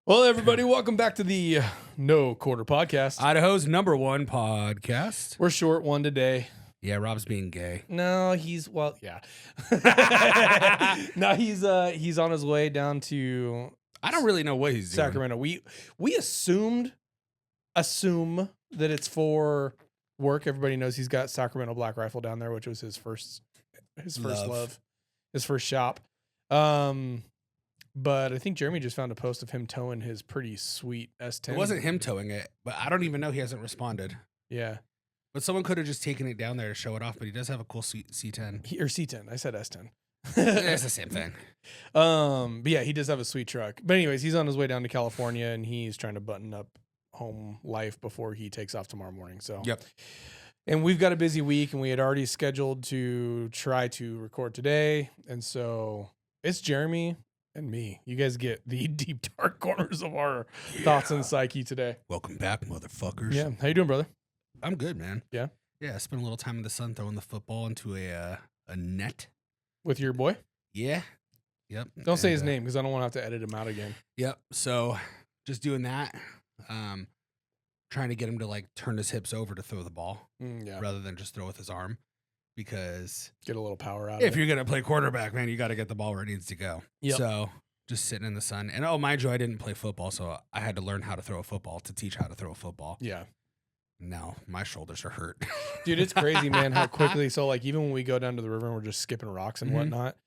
Well, everybody, welcome back to the No Quarter Podcast. Idaho's #1 podcast. We're short one today. Yeah, Rob's being gay. No, he's yeah. No, he's on his way down to I don't really know what he's doing. Sacramento. We assume that it's for work. Everybody knows he's got Sacramento Black Rifle down there, which was his first love, his first shop. But I think Jeromy just found a post of him towing his pretty sweet S10. It wasn't him towing it, but I don't even know. He hasn't responded. Yeah. But someone could have just taken it down there to show it off, but he does have a cool C10. Or C10. I said S10. It's the same thing. But yeah, he does have a sweet truck. But anyways, he's on his way down to California and he's trying to button up home life before he takes off tomorrow morning. So Yep. And we've got a busy week and we had already scheduled to try to record today. And so it's Jeromy and me. You guys get the deep dark corners of our thoughts and psyche today. Welcome back, motherfuckers. Yeah. How you doing, brother? I'm good, man. Yeah? Yeah, I spent a little time in the sun throwing the football into a net. With your boy? Yeah. Yep. Don't say his name because I don't want to have to edit him out again. Yep. So just doing that. Trying to get him to like turn his hips over to throw the ball rather than just throw with his arm, because get a little power out if of it. you're going to play quarterback, man, you got to get the ball where it needs to go. Yep. So just sitting in the sun. And mind you, I didn't play football, so I had to learn how to throw a football to teach how to throw a football. Yeah. Now my shoulders are hurt. Dude, it's crazy, man, how quickly. So like even when we go down to the river and we're just skipping rocks and whatnot,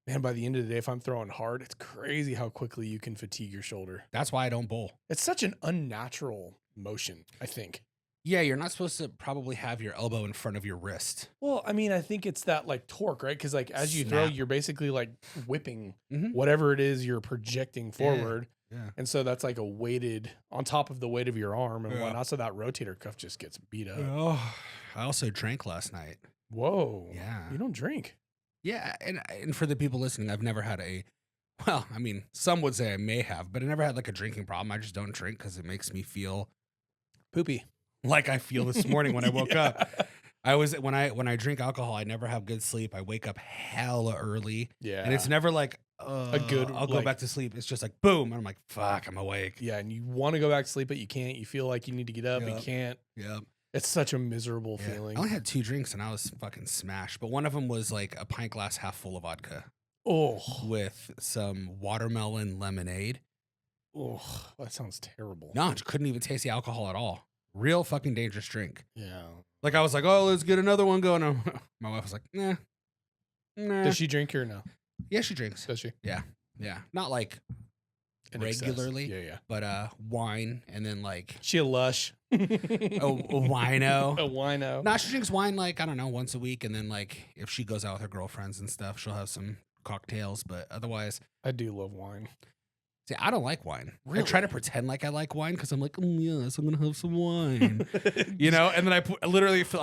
man, by the end of the day, if I'm throwing hard, it's crazy how quickly you can fatigue your shoulder. That's why I don't bowl. It's such an unnatural motion, I think. Yeah, you're not supposed to probably have your elbow in front of your wrist. Well, I mean, I think it's that like torque, right? Because like as you throw, you're basically like whipping whatever it is you're projecting forward. Yeah. And so that's like a weighted on top of the weight of your arm and whatnot. So that rotator cuff just gets beat up. Oh, I also drank last night. Whoa. Yeah. You don't drink. Yeah. And for the people listening, I've never had well, I mean, some would say I may have, but I never had like a drinking problem. I just don't drink because it makes me feel poopy. Like I feel this morning when I woke up. When I drink alcohol, I never have good sleep. I wake up hella early. Yeah. And it's never like a good I'll go back to sleep. It's just like boom. And I'm like, fuck, I'm awake. Yeah, and you want to go back to sleep, but you can't. You feel like you need to get up, but you can't. Yep. It's such a miserable feeling. I only had 2 drinks and I was fucking smashed. But one of them was like a pint glass half full of vodka. Oh. With some watermelon lemonade. Oh, that sounds terrible. No, just couldn't even taste the alcohol at all. Real fucking dangerous drink. Yeah. Like I was like, oh, let's get another one going. My wife was like, nah. Does she drink or no? Yeah, she drinks. Does she? Yeah. Yeah. Not like regularly. Excess. Yeah. But wine and then like she a lush. a wino. A wino. No, she drinks wine like, I don't know, once a week. And then like if she goes out with her girlfriends and stuff, she'll have some cocktails. But otherwise, I do love wine. See, I don't like wine. Really? I try to pretend like I like wine because I'm like, yes, I'm gonna have some wine, you know. And then I'm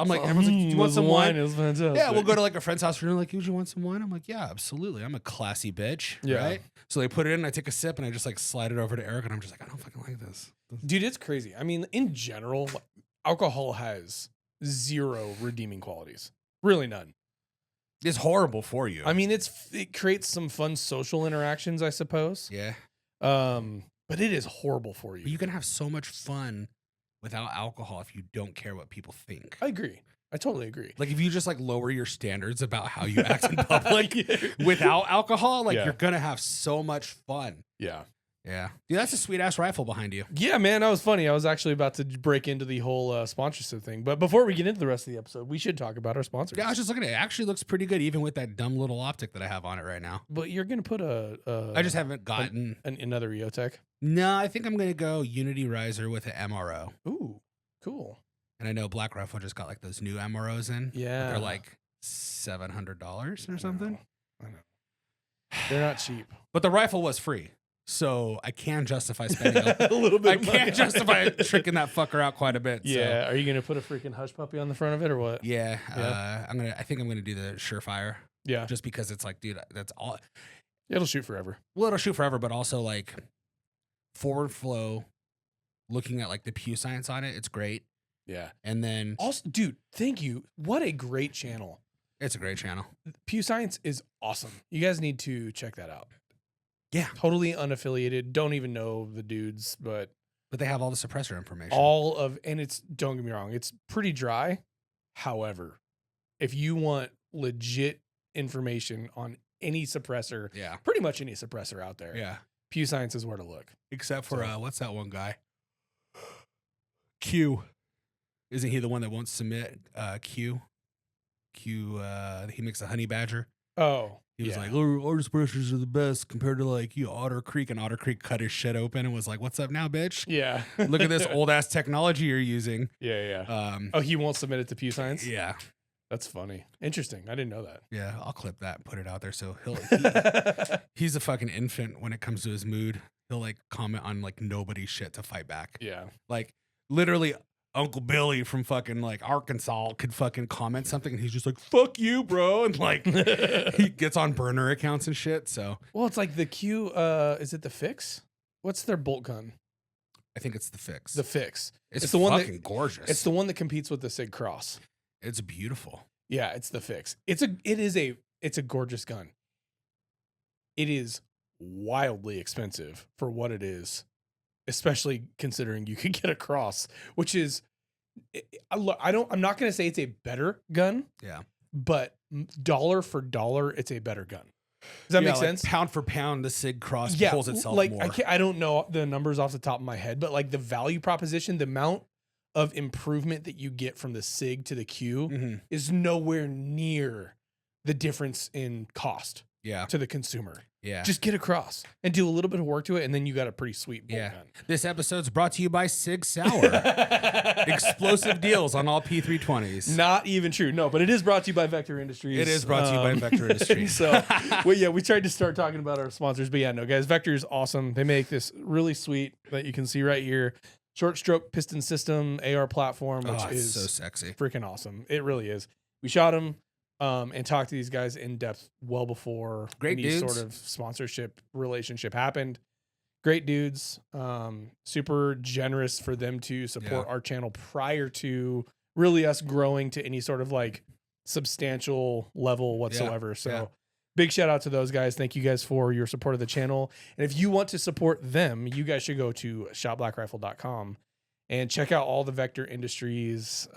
like, everyone's like, do you want some wine? It was fantastic. Yeah, we'll go to like a friend's house and they're like, would you want some wine? I'm like, yeah, absolutely. I'm a classy bitch, right? So they put it in, I take a sip, and I just like slide it over to Eric, and I'm just like, I don't fucking like this. Dude, it's crazy. I mean, in general, alcohol has zero redeeming qualities. Really none. It's horrible for you. I mean, it creates some fun social interactions, I suppose. Yeah. But it is horrible for you. But you can have so much fun without alcohol if you don't care what people think. I agree. I totally agree. Like if you just like lower your standards about how you act in public without alcohol, like you're gonna have so much fun. Yeah. Yeah. Dude, that's a sweet ass rifle behind you. Yeah, man, that was funny. I was actually about to break into the whole sponsorship thing. But before we get into the rest of the episode, we should talk about our sponsors. Yeah, I was just looking at it. It actually looks pretty good, even with that dumb little optic that I have on it right now. But you're going to put I just haven't gotten another EOTech? No, I think I'm going to go Unity Riser with an MRO. Ooh, cool. And I know Black Rifle just got like those new MROs in. Yeah. They're like $700 or something. I know. They're not cheap. But the rifle was free. So I can justify spending a little bit. I can justify tricking that fucker out quite a bit. Yeah. So. Are you gonna put a freaking hush puppy on the front of it or what? Yeah. I think I'm gonna do the Surefire. Yeah. Just because it's like, dude, that's all. It'll shoot forever. Well, it'll shoot forever, but also like forward flow. Looking at like the Pew Science on it, it's great. Yeah. And then also, dude, thank you. What a great channel. It's a great channel. Pew Science is awesome. You guys need to check that out. Yeah. Totally unaffiliated. Don't even know the dudes, but they have all the suppressor information. And it's, don't get me wrong, it's pretty dry. However, if you want legit information on any suppressor, pretty much any suppressor out there, Pew Science is where to look. Except for, what's that one guy? Q. Isn't he the one that won't submit? Q, he makes a honey badger. Oh, he was like, our suppressors are the best compared to like Otter Creek, and Otter Creek cut his shit open and was like, what's up now, bitch? Yeah. Look at this old ass technology you're using. Yeah. He won't submit it to Pew Science? Yeah. That's funny. Interesting. I didn't know that. Yeah. I'll clip that and put it out there. So he's a fucking infant when it comes to his mood. He'll like comment on like nobody's shit to fight back. Yeah. Like literally Uncle Billy from fucking like Arkansas could fucking comment something and he's just like, fuck you, bro. And like he gets on burner accounts and shit. So, well, it's like the Q, is it the Fix? What's their bolt gun? I think it's the Fix. The Fix. It's the one fucking gorgeous. It's the one that competes with the Sig Cross. It's beautiful. Yeah, it's the Fix. It's a gorgeous gun. It is wildly expensive for what it is, especially considering you could get a Cross, which is, I'm not going to say it's a better gun. Yeah. But dollar for dollar, it's a better gun. Does that make sense? Pound for pound, the Sig Cross pulls itself more. I don't know the numbers off the top of my head, but like the value proposition, the amount of improvement that you get from the Sig to the Q is nowhere near the difference in cost to the consumer. Yeah. Just get across and do a little bit of work to it, and then you got a pretty sweet bolt gun. This episode's brought to you by Sig Sauer. Explosive deals on all P320s. Not even true. No, but it is brought to you by Vector Industries. It is brought to you by Vector Industries. So, we tried to start talking about our sponsors, but no, guys, Vector is awesome. They make this really sweet that you can see right here. Short stroke piston system, AR platform, which is so sexy. Freaking awesome. It really is. We shot them and talked to these guys in depth well before any sort of sponsorship relationship happened. Great dudes. Super generous for them to support our channel prior to really us growing to any sort of like substantial level whatsoever. So big shout out to those guys. Thank you guys for your support of the channel. And if you want to support them, you guys should go to shopblackrifle.com and check out all the Vector Industries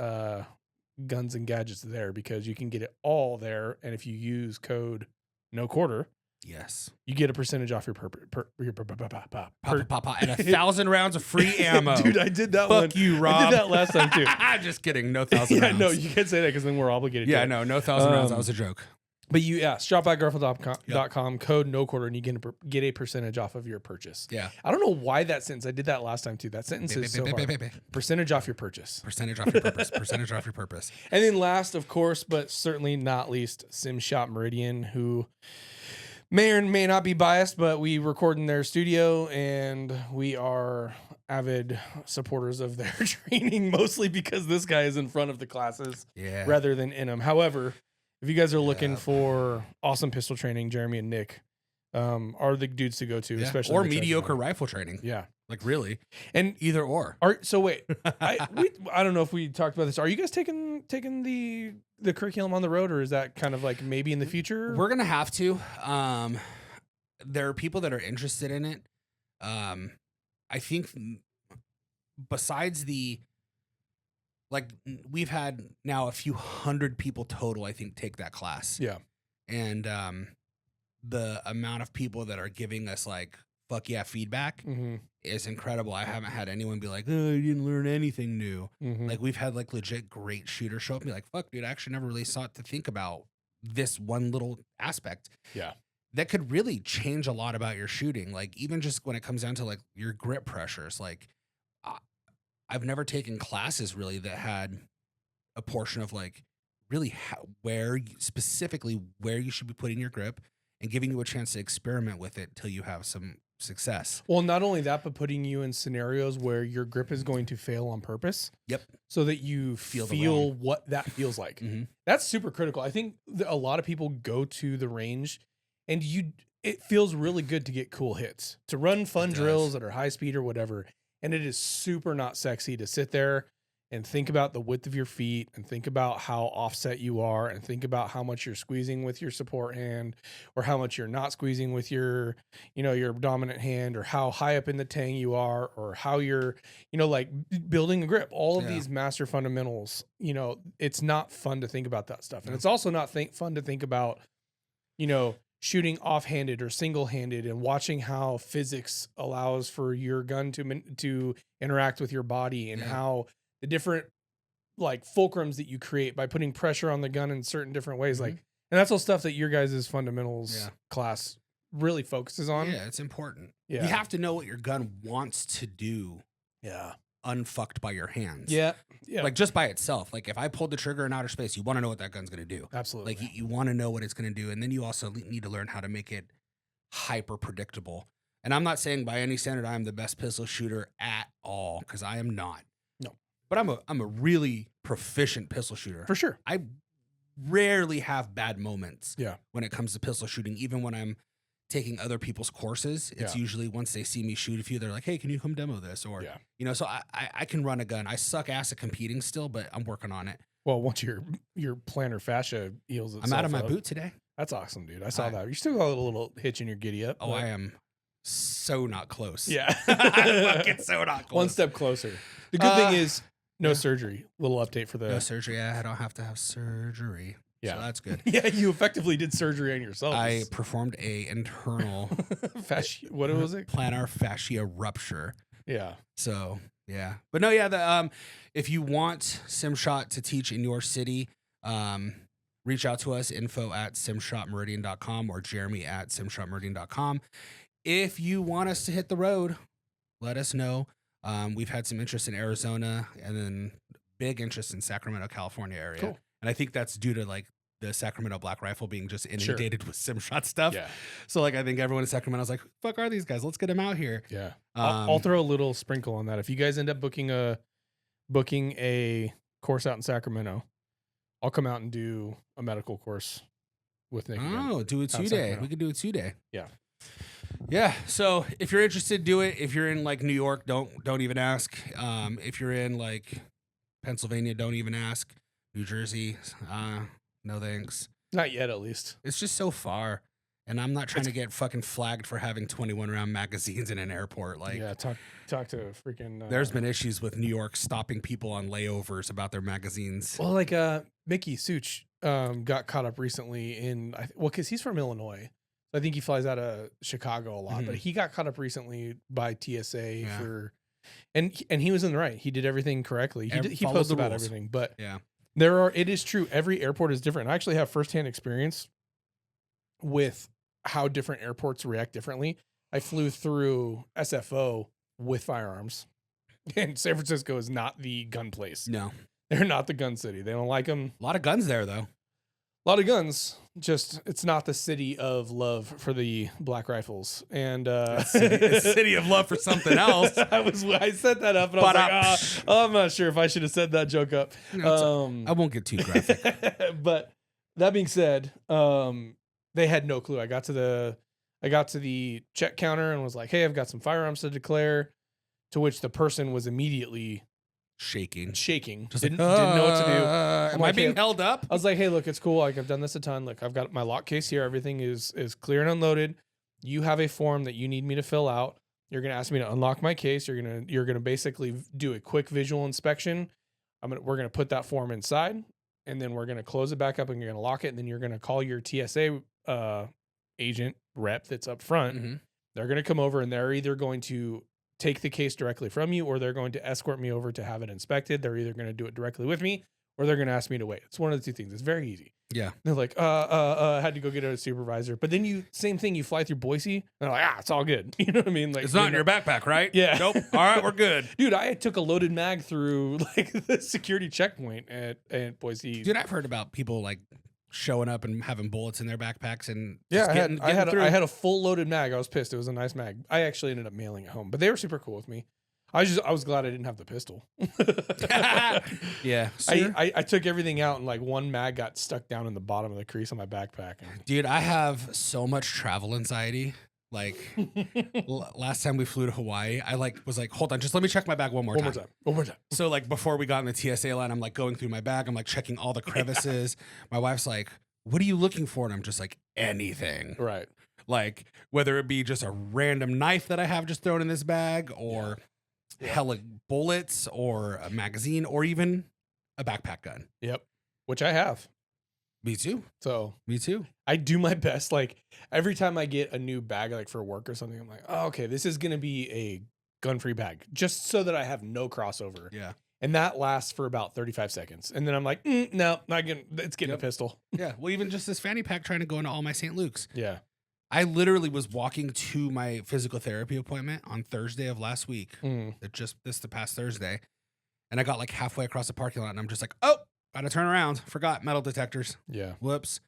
guns and gadgets there, because you can get it all there. And if you use code no quarter, you get a percentage off your and 1,000 rounds of free ammo. Dude, I did that Fuck you, Rob. I did that last time too. Just kidding. No 1,000 rounds. No, you can't say that because then we're obligated. Yeah, no 1,000 rounds. That was a joke. But shopblackrifle.com, code no quarter, and you get a percentage off of your purchase. Yeah. I don't know why that sentence, I did that last time too. That sentence is so hard. Percentage off your purchase. Percentage off your purpose. Percentage off your purpose. And then last, of course, but certainly not least, Simshot Meridian, who may or may not be biased, but we record in their studio and we are avid supporters of their training, mostly because this guy is in front of the classes rather than in them. However, if you guys are looking for awesome pistol training, Jeremy and Nick are the dudes to go to, especially or mediocre rifle training. Yeah, like really, and either or. So wait, I don't know if we talked about this. Are you guys taking the curriculum on the road, or is that kind of like maybe in the future? We're gonna have to. There are people that are interested in it. I think besides we've had now a few hundred people total, I think, take that class. Yeah. And the amount of people that are giving us like, fuck yeah, feedback is incredible. I haven't had anyone be like, oh, I didn't learn anything new. Like we've had like legit great shooters show up and be like, fuck, dude, I actually never really sought to think about this one little aspect. Yeah. That could really change a lot about your shooting. Like even just when it comes down to like your grip pressures, like I've never taken classes really that had a portion of like really specifically where you should be putting your grip and giving you a chance to experiment with it till you have some success. Well, not only that, but putting you in scenarios where your grip is going to fail on purpose. Yep. So that you feel what that feels like. That's super critical. I think a lot of people go to the range and it feels really good to get cool hits, to run fun drills that are high speed or whatever. And it is super not sexy to sit there and think about the width of your feet and think about how offset you are and think about how much you're squeezing with your support hand or how much you're not squeezing with your, your dominant hand, or how high up in the tang you are, or how you're, like building a grip, all of these master fundamentals, it's not fun to think about that stuff. And it's also not fun to think about, shooting offhanded or single-handed and watching how physics allows for your gun to interact with your body, and how the different like fulcrums that you create by putting pressure on the gun in certain different ways. Like, and that's all stuff that your guys' fundamentals class really focuses on. Yeah, it's important. Yeah. You have to know what your gun wants to do. Yeah. Unfucked by your hands. Yeah. Yeah. Like just by itself. Like if I pulled the trigger in outer space, you want to know what that gun's going to do. Absolutely. Like you want to know what it's going to do. And then you also need to learn how to make it hyper predictable. And I'm not saying by any standard I'm the best pistol shooter at all, because I am not. No. But I'm a really proficient pistol shooter. For sure. I rarely have bad moments when it comes to pistol shooting. Even when I'm taking other people's courses, it's usually once they see me shoot a few, they're like, hey, can you come demo this? Or, so I can run a gun. I suck ass at competing still, but I'm working on it. Well, once your plantar fascia heals itself, I'm out of my boot today. That's awesome, dude. I saw that. You still got a little hitch in your giddy up. Oh, I am so not close. Yeah. I'm fucking so not close. One step closer. The good thing is no surgery. Little update for the... No surgery. I don't have to have surgery. Yeah. So that's good. Yeah, you effectively did surgery on yourself. I performed a internal... what was it? Plantar fascia rupture. Yeah. So, yeah. But no, yeah, if you want Simshot to teach in your city, reach out to us, info@simshotmeridian.com or jeremy@simshotmeridian.com. If you want us to hit the road, let us know. We've had some interest in Arizona and then big interest in Sacramento, California area. Cool. And I think that's due to like the Sacramento Black Rifle being just inundated with Simshot stuff. Yeah. So like I think everyone in Sacramento's like, fuck are these guys? Let's get them out here. Yeah. I'll throw a little sprinkle on that. If you guys end up booking a course out in Sacramento, I'll come out and do a medical course with Nick. Oh, do a 2-day. We could do a 2-day. Yeah. Yeah. So if you're interested, do it. If you're in like New York, don't even ask. If you're in like Pennsylvania, don't even ask. New Jersey, no thanks. Not yet, at least. It's just so far. And I'm not trying to get fucking flagged for having 21 round magazines in an airport. Like, yeah, talk to freaking. There's been issues with New York stopping people on layovers about their magazines. Well, like Mickey Such got caught up recently in because he's from Illinois. I think he flies out of Chicago a lot, but he got caught up recently by TSA and he was in the right. He did everything correctly. He posted about everything, but it is true. Every airport is different. I actually have firsthand experience with how different airports react differently. I flew through SFO with firearms, and San Francisco is not the gun place. No, they're not the gun city. They don't like them. A lot of guns there though. A lot of guns, just it's not the city of love for the black rifles, and city of love for something else. I set that up, and I was like, I'm not sure if I should have set that joke up. No, I won't get too graphic. But that being said, they had no clue. I got to the check counter and was like, "Hey, I've got some firearms to declare," to which the person was immediately shaking. Just didn't know what to do. Am I being held up? I was like, hey, look, it's cool. Like I've done this a ton. Like I've got my lock case here. Everything is clear and unloaded. You have a form that you need me to fill out. You're gonna ask me to unlock my case. You're gonna basically do a quick visual inspection. We're gonna put that form inside, and then we're gonna close it back up, and you're gonna lock it, and then you're gonna call your TSA agent rep that's up front. They're gonna come over, and they're either going to take the case directly from you, or they're going to escort me over to have it inspected. They're either going to do it directly with me, or they're going to ask me to wait. It's one of the two things. It's very easy. Yeah. They're like, I had to go get a supervisor. But then same thing, you fly through Boise, and they're like, it's all good. You know what I mean? Like, it's not in your backpack, right? Yeah. Nope. All right, we're good. Dude, I took a loaded mag through like the security checkpoint at Boise. Dude, I've heard about people like showing up and having bullets in their backpacks and I had a full loaded mag. I was pissed. It was a nice mag. I actually ended up mailing it home, but they were super cool with me. I was glad I didn't have the pistol. Yeah. I took everything out, and like one mag got stuck down in the bottom of the crease on my backpack. Dude, I have so much travel anxiety Like last time we flew to Hawaii, I was like, hold on, just let me check my bag one more time. One more time. So like before we got in the TSA line, I'm like going through my bag. I'm like checking all the crevices. My wife's like, what are you looking for? And I'm just like, anything. Right. Like whether it be just a random knife that I have just thrown in this bag or hella bullets or a magazine or even a backpack gun. Yep. Which I have. Me too. So me too. I do my best. Like every time I get a new bag, like for work or something, I'm like, oh, okay, this is going to be a gun-free bag just so that I have no crossover. Yeah. And that lasts for about 35 seconds. And then I'm like, no, not getting, it's getting a pistol. Yeah. Well, even just this fanny pack trying to go into all my St. Luke's. Yeah. I literally was walking to my physical therapy appointment on Thursday of last week. The past Thursday. And I got like halfway across the parking lot and I'm just like, oh, gotta turn around. Forgot metal detectors. Yeah. Whoops.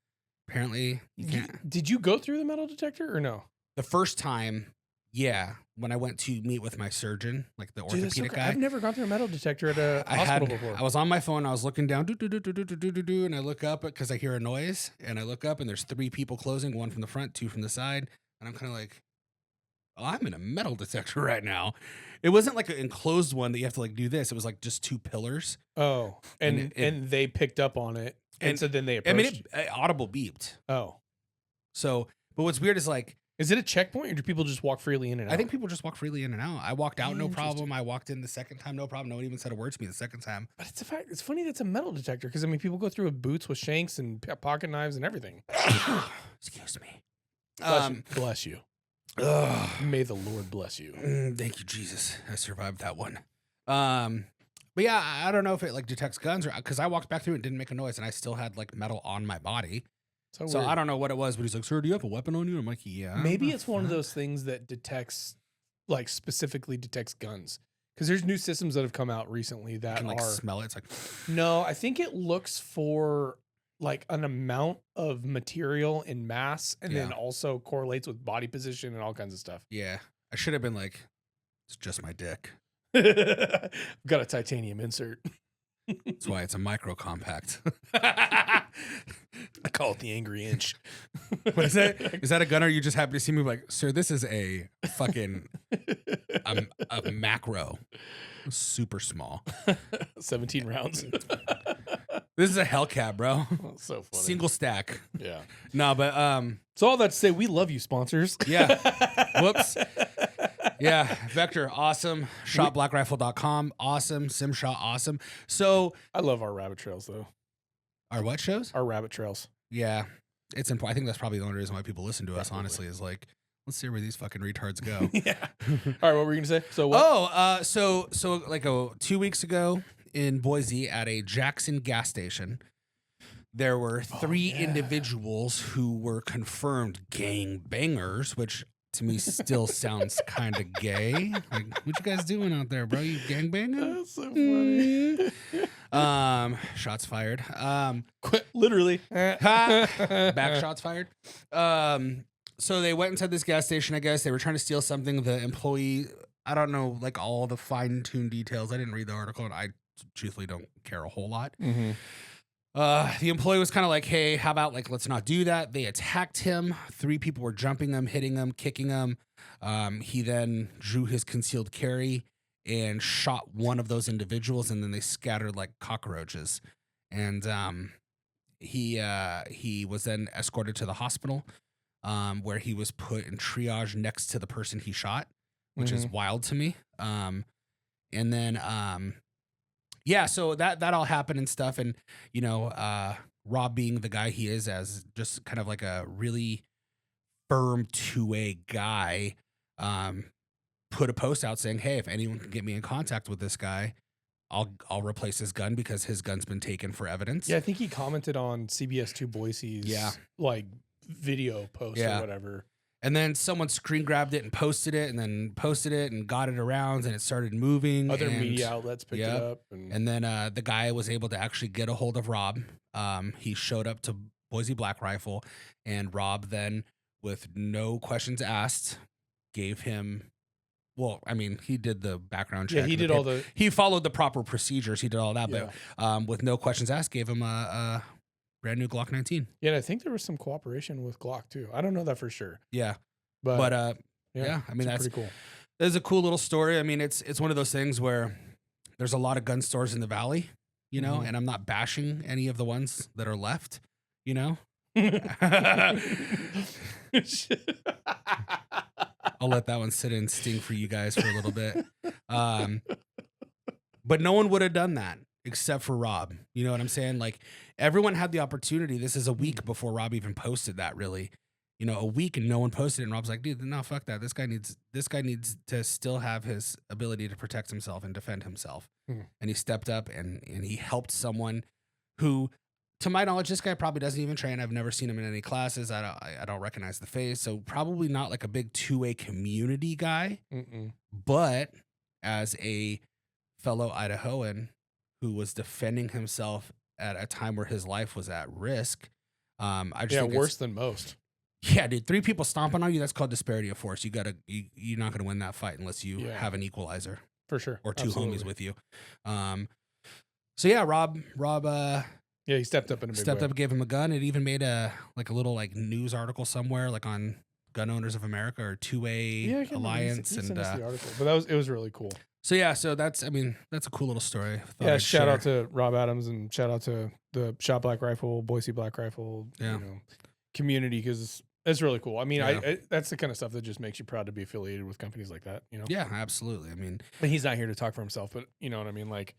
Apparently you can't. Did you go through the metal detector or no? The first time, yeah. When I went to meet with my surgeon, like the orthopedic guy. I've never gone through a metal detector at a hospital before. I was on my phone. I was looking down, and I look up because I hear a noise. And I look up and there's 3 people closing, 1 from the front, 2 from the side. And I'm kind of like, oh, I'm in a metal detector right now. It wasn't like an enclosed one that you have to like do this. It was like just 2 pillars. Oh, and they picked up on it. And so then they approached. I mean, it audible beeped. Oh. So, but what's weird is like, is it a checkpoint or do people just walk freely in and out? I think people just walk freely in and out. I walked out, no problem. I walked in the second time, no problem. No one even said a word to me the second time. But it's a fact. It's funny that's a metal detector because I mean, people go through with boots with shanks and pocket knives and everything. Excuse me. Bless you. May the Lord bless you. Thank you, Jesus. I survived that one. But yeah, I don't know if it like detects guns or because I walked back through it and didn't make a noise and I still had like metal on my body. So I don't know what it was, but he's like, sir, do you have a weapon on you? I'm like, yeah. Maybe it's one of those things that detects, like specifically detects guns. Because there's new systems that have come out recently that can, like, smell it. It's like, no, I think it looks for like an amount of material in mass and then also correlates with body position and all kinds of stuff. Yeah. I should have been like, it's just my dick. I've got a titanium insert. That's why it's a micro compact. I call it the angry inch. What is that? Is that a gun or you just happen to see me like, sir, this is a fucking a macro. Super small. 17 rounds. This is a Hellcat, bro. Oh, so funny. Single stack. Yeah. No, but so all that to say, we love you, sponsors. Yeah. Whoops. Yeah, Vector, awesome. Shopblackrifle.com, awesome. Simshot, awesome. So I love our rabbit trails, though. Our what shows? Our rabbit trails. Yeah, it's important. I think that's probably the only reason why people listen to us. Honestly, is like, let's see where these fucking retards go. Yeah. All right, what were you gonna say? So what? So like 2 weeks ago in Boise at a Jackson gas station, there were 3 individuals who were confirmed gang bangers, which to me still sounds kind of gay. Like, what you guys doing out there, bro? You gangbanging? That's so funny. Shots fired. Literally. Back shots fired. So they went inside this gas station, I guess. They were trying to steal something. The employee, I don't know, like all the fine-tuned details. I didn't read the article, and I truthfully don't care a whole lot. Mm-hmm. The employee was kind of like, hey, how about like, let's not do that. They attacked him. 3 people were jumping him, hitting him, kicking him. He then drew his concealed carry and shot one of those individuals, and then they scattered like cockroaches. And he was then escorted to the hospital, where he was put in triage next to the person he shot, which is wild to me. And then yeah, so that all happened and stuff. And, you know, Rob being the guy he is, as just kind of like a really firm 2A guy, put a post out saying, hey, if anyone can get me in contact with this guy, I'll replace his gun because his gun's been taken for evidence. Yeah, I think he commented on CBS 2 Boise's like video post or whatever. And then someone screen grabbed it and posted it and got it around and it started moving. Other media outlets picked it up. And then the guy was able to actually get a hold of Rob. He showed up to Boise Black Rifle, and Rob then, with no questions asked, gave him, well, I mean, he did the background check. Yeah, he did all the... He followed the proper procedures. He did all that. But with no questions asked, gave him a brand new Glock 19. Yeah, and I think there was some cooperation with Glock too. I don't know that for sure. Yeah. But yeah, I mean, it's pretty cool. That's a cool little story. I mean, it's one of those things where there's a lot of gun stores in the valley, you know, and I'm not bashing any of the ones that are left, you know. I'll let that one sit and sting for you guys for a little bit. But no one would have done that except for Rob. You know what I'm saying? Like, everyone had the opportunity. This is a week before Rob even posted that, really. You know, a week and no one posted it. And Rob's like, dude, no, fuck that. This guy needs to still have his ability to protect himself and defend himself. And he stepped up and he helped someone who, to my knowledge, this guy probably doesn't even train. I've never seen him in any classes. I don't recognize the face. So probably not like a big two-way community guy. But as a fellow Idahoan who was defending himself at a time where his life was at risk. I just think worse than most. Yeah, dude, 3 people stomping on you, that's called disparity of force. You're not going to win that fight unless you have an equalizer. For sure. Or 2 homies with you. So yeah, Rob he stepped up in a big way. Gave him a gun. It even made a little news article somewhere on Gun Owners of America or 2A Alliance. He sent us the article, but it was really cool. So yeah, that's a cool little story. Shout out to Rob Adams and shout out to the Shop Black Rifle, Boise Black Rifle, community, because it's really cool. I mean, that's the kind of stuff that just makes you proud to be affiliated with companies like that. You know? Yeah, absolutely. I mean, he's not here to talk for himself, but you know what I mean. Like,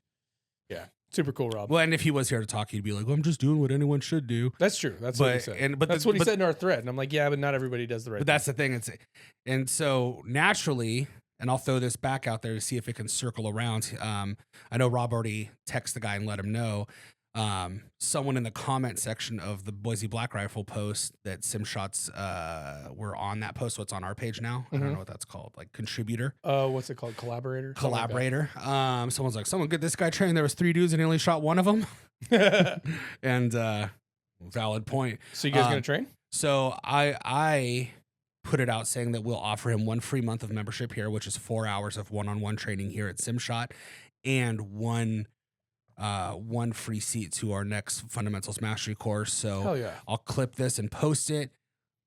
yeah, super cool, Rob. Well, and if he was here to talk, he'd be like, "Well, I'm just doing what anyone should do." That's true. That's what he said. But that's what he said in our thread. And I'm like, yeah, but not everybody does the right. But that's the thing. And so naturally. And I'll throw this back out there to see if it can circle around. I know Rob already texted the guy and let him know. Someone in the comment section of the Boise Black Rifle post that Simshots were on that post. So it's on our page now. I don't know what that's called. Like contributor. What's it called? Collaborator? Someone's like, someone get this guy trained. There was 3 dudes and he only shot one of them. And valid point. So you guys going to train? So I put it out saying that we'll offer him 1 free month of membership here, which is 4 hours of one-on-one training here at Simshot, and one free seat to our next Fundamentals Mastery course. So hell yeah. I'll clip this and post it.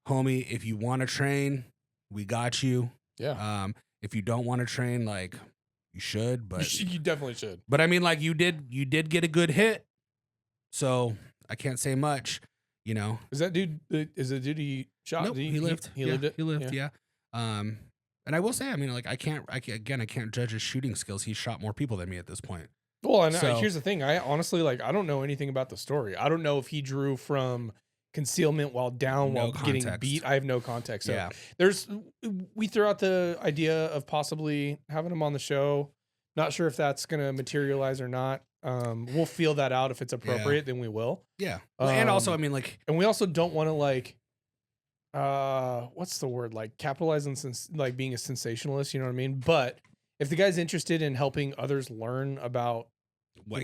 Homie, if you want to train, we got you. Yeah. If you don't want to train, like, you should, but you definitely should. But I mean, like, you did get a good hit. So I can't say much, you know. Is that dude he shot? Nope, he lived. He lived it. He lived, yeah. And I will say, I mean, like, I can't judge his shooting skills. He's shot more people than me at this point. Well, and here's the thing. I honestly, I don't know anything about the story. I don't know if he drew from concealment while down, while getting beat. I have no context. So we threw out the idea of possibly having him on the show. Not sure if that's going to materialize or not. We'll feel that out. If it's appropriate, then we will. Yeah. And also, I mean, like, and we also don't want to what's the word? Like, capitalize on being a sensationalist, you know what I mean? But if the guy's interested in helping others learn about what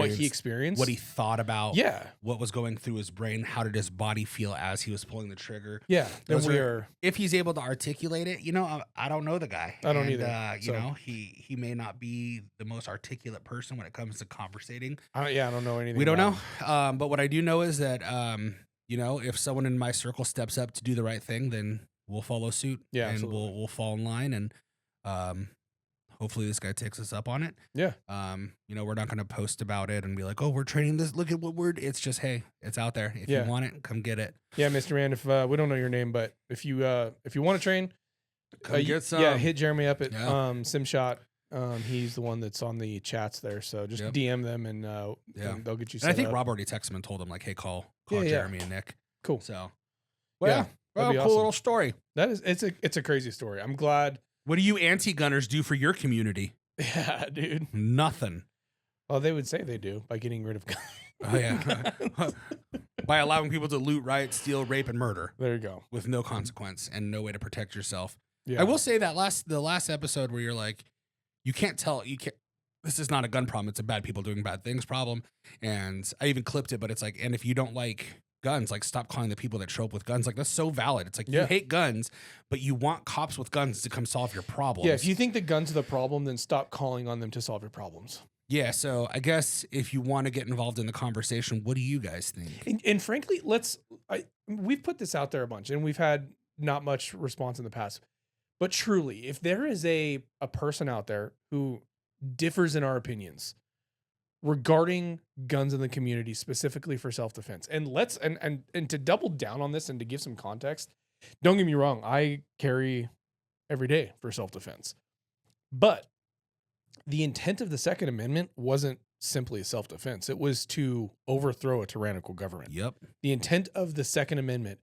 he experienced, what he thought about, what was going through his brain, how did his body feel as he was pulling the trigger? Yeah. If he's able to articulate it, you know, I don't know the guy. I don't either. You know, he may not be the most articulate person when it comes to conversating. I don't know anything. We don't know. But what I do know is that, you know, if someone in my circle steps up to do the right thing, then we'll follow suit. Yeah, and absolutely. we'll fall in line, and hopefully this guy takes us up on it. Yeah. You know, we're not going to post about it and be like, oh, we're training this. Look at what it's just, hey, it's out there. If you want it, come get it. Yeah, Mr. Man, if we don't know your name, but if you want to train, come get some. Yeah, hit Jeromy up at Simshot. He's the one that's on the chats there. So just DM them and they'll get you set up. I think up. Rob already texted him and told him, like, hey, call Jeromy and Nick. Cool. So, well, cool awesome. little story. It's a crazy story. I'm glad. What do you anti-gunners do for your community? Yeah, dude. Nothing. Well, they would say they do by getting rid of guns. Oh, yeah. By allowing people to loot, riot, steal, rape, and murder. There you go. With no consequence and no way to protect yourself. Yeah. I will say that the last episode where you're like, this is not a gun problem. It's a bad people doing bad things problem. And I even clipped it, but it's like, and if you don't like guns, like, stop calling the people that show up with guns. Like, that's so valid. It's like, you hate guns, but you want cops with guns to come solve your problems. Yeah, if you think the guns are the problem, then stop calling on them to solve your problems. Yeah, so I guess if you want to get involved in the conversation, what do you guys think? And frankly, we've put this out there a bunch, and we've had not much response in the past. But truly, if there is a person out there who differs in our opinions regarding guns in the community, specifically for self-defense, and let's and to double down on this and to give some context, don't get me wrong, I carry every day for self-defense. But the intent of the Second Amendment wasn't simply self-defense. It was to overthrow a tyrannical government. Yep. The intent of the Second Amendment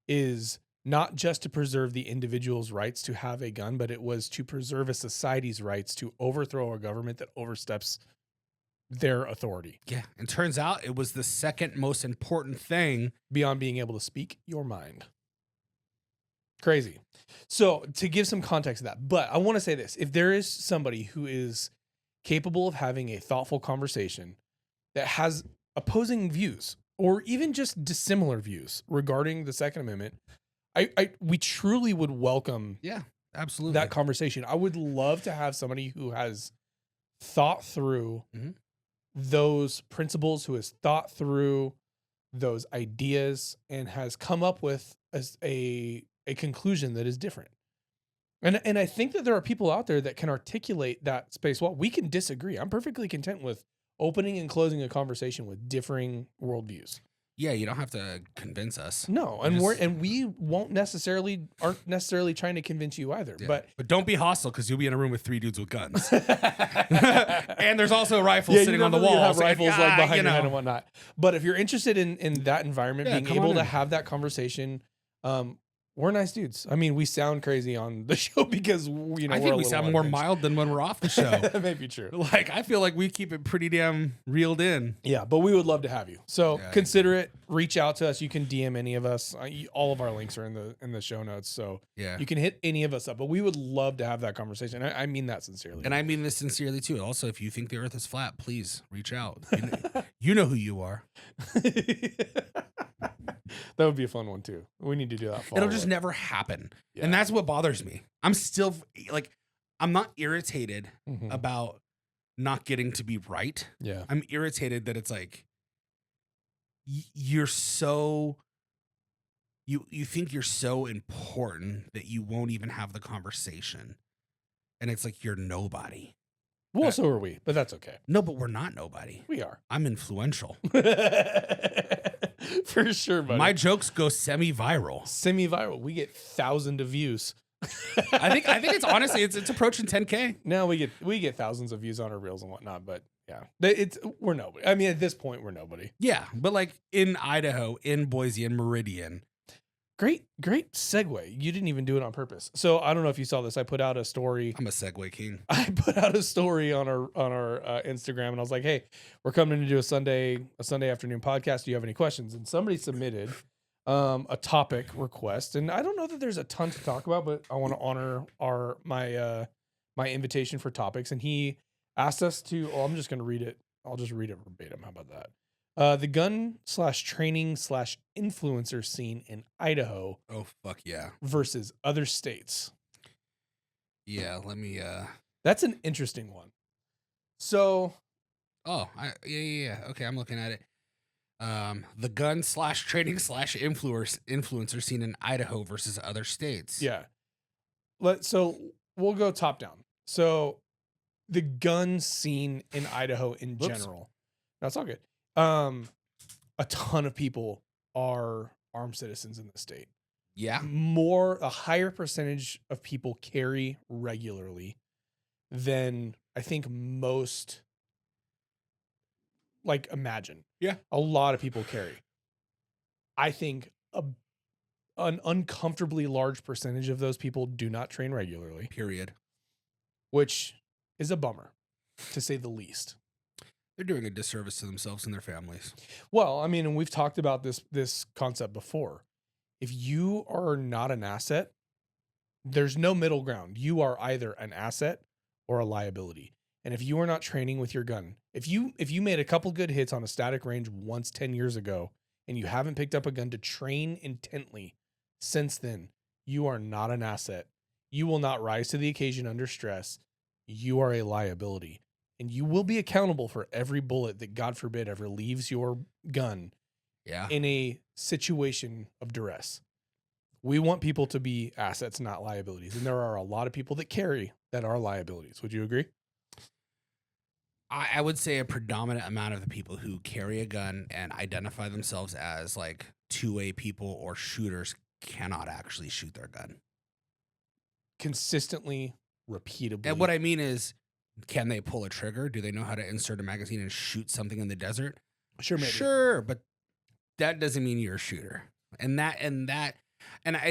is not just to preserve the individual's rights to have a gun, but it was to preserve a society's rights to overthrow a government that oversteps their authority. Yeah. And turns out it was the second most important thing Beyond being able to speak your mind. Crazy. So to give some context to that, but I want to say this. If there is somebody who is capable of having a thoughtful conversation that has opposing views or even just dissimilar views regarding the Second Amendment, we truly would welcome absolutely that conversation. I would love to have somebody who has thought through those principles, who has thought through those ideas and has come up with a conclusion that is different. And I think that there are people out there that can articulate that space. Well, we can disagree. I'm perfectly content with opening and closing a conversation with differing worldviews. Yeah, you don't have to convince us. No, and we aren't necessarily trying to convince you either. Yeah. But don't be hostile, because you'll be in a room with 3 dudes with guns, and there's also rifles sitting on the wall. Have rifles like behind your head and whatnot. But if you're interested in that environment, being able to have that conversation, we're nice dudes. I mean, we sound crazy on the show because I think we sound more mild than when we're off the show. That may be true. Like, I feel like we keep it pretty damn reeled in. Yeah, but we would love to have you. So consider it. Reach out to us. You can DM any of us. All of our links are in the show notes. So you can hit any of us up. But we would love to have that conconversation. I mean that sincerely. And I mean this sincerely too. Also, if you think the Earth is flat, please reach out. You know who you are. That would be a fun one too. We need to do that. It'll just never happen. Yeah. And that's what bothers me. I'm still like, I'm not irritated about not getting to be right. Yeah. I'm irritated that it's like, you're so, you think you're so important that you won't even have the conversation. And it's like, you're nobody. Well, so are we, but that's okay. No, but we're not nobody. We are. I'm influential. For sure, buddy. My jokes go semi-viral. Semi-viral. We get thousands of views. I think it's honestly it's approaching 10K. No, we get thousands of views on our reels and whatnot, but yeah, we're nobody. I mean, at this point, we're nobody. Yeah, but like in Idaho, in Boise, in Meridian. Great segue. You didn't even do it on purpose. So I don't know if you saw this. I put out a story. I'm a segue king. I put out a story on our Instagram, and I was like, "Hey, we're coming to do a Sunday afternoon podcast. Do you have any questions?" And somebody submitted a topic request, and I don't know that there's a ton to talk about, but I want to honor my invitation for topics. And he asked us to. Oh, I'm just going to read it. I'll just read it verbatim. How about that? The gun/training/influencer scene in Idaho. Oh, fuck yeah. Versus other states. Yeah, let me. That's an interesting one. So. Oh, yeah. Okay, I'm looking at it. The gun/training/influencer scene in Idaho versus other states. Yeah. So we'll go top down. So the gun scene in Idaho in general. That's all good. A ton of people are armed citizens in the state. Yeah. A higher percentage of people carry regularly than I think most imagine. Yeah. A lot of people carry. I think an uncomfortably large percentage of those people do not train regularly. Period. Which is a bummer, to say the least. They're doing a disservice to themselves and their families. Well, I mean, and we've talked about this concept before. If you are not an asset, there's no middle ground. You are either an asset or a liability. And if you are not training with your gun, if you made a couple good hits on a static range once 10 years ago, and you haven't picked up a gun to train intently since then, you are not an asset. You will not rise to the occasion under stress. You are a liability. And you will be accountable for every bullet that, God forbid, ever leaves your gun in a situation of duress. We want people to be assets, not liabilities. And there are a lot of people that carry that are liabilities. Would you agree? I would say a predominant amount of the people who carry a gun and identify themselves as like two-way people or shooters cannot actually shoot their gun. Consistently, repeatedly. And what I mean is, can they pull a trigger? Do they know how to insert a magazine and shoot something in the desert? Sure, maybe. Sure, but that doesn't mean you're a shooter. And I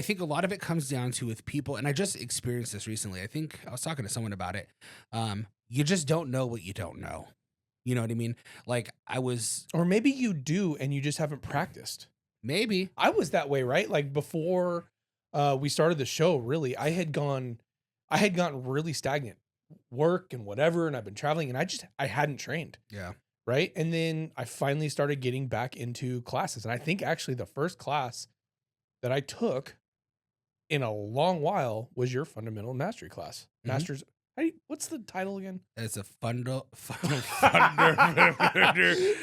think a lot of it comes down to with people, and I just experienced this recently. I think I was talking to someone about it. You just don't know what you don't know. You know what I mean? Like Or maybe you do and you just haven't practiced. Maybe. I was that way, right? Like before we started the show, really, I had gotten really stagnant, work and whatever, and I've been traveling and I hadn't trained. Yeah. Right. And then I finally started getting back into classes. And I think actually the first class that I took in a long while was your fundamental mastery class. Mhm. Masters. What's the title again? It's a funder.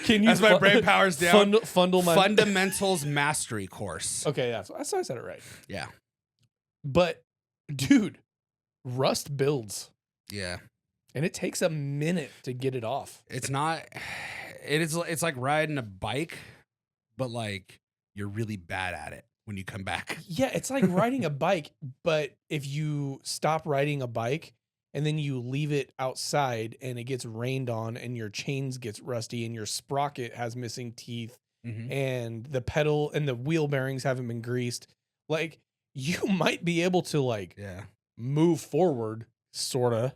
Can you? As my brain powers down. Fundamentals mastery course. Okay, yeah, so I said it right. Yeah. But dude, Rust builds. Yeah. And it takes a minute to get it off. It's like riding a bike, but like you're really bad at it when you come back. Yeah, it's like riding a bike, but if you stop riding a bike and then you leave it outside and it gets rained on and your chains gets rusty and your sprocket has missing teeth and the pedal and the wheel bearings haven't been greased, like you might be able to move forward, sorta.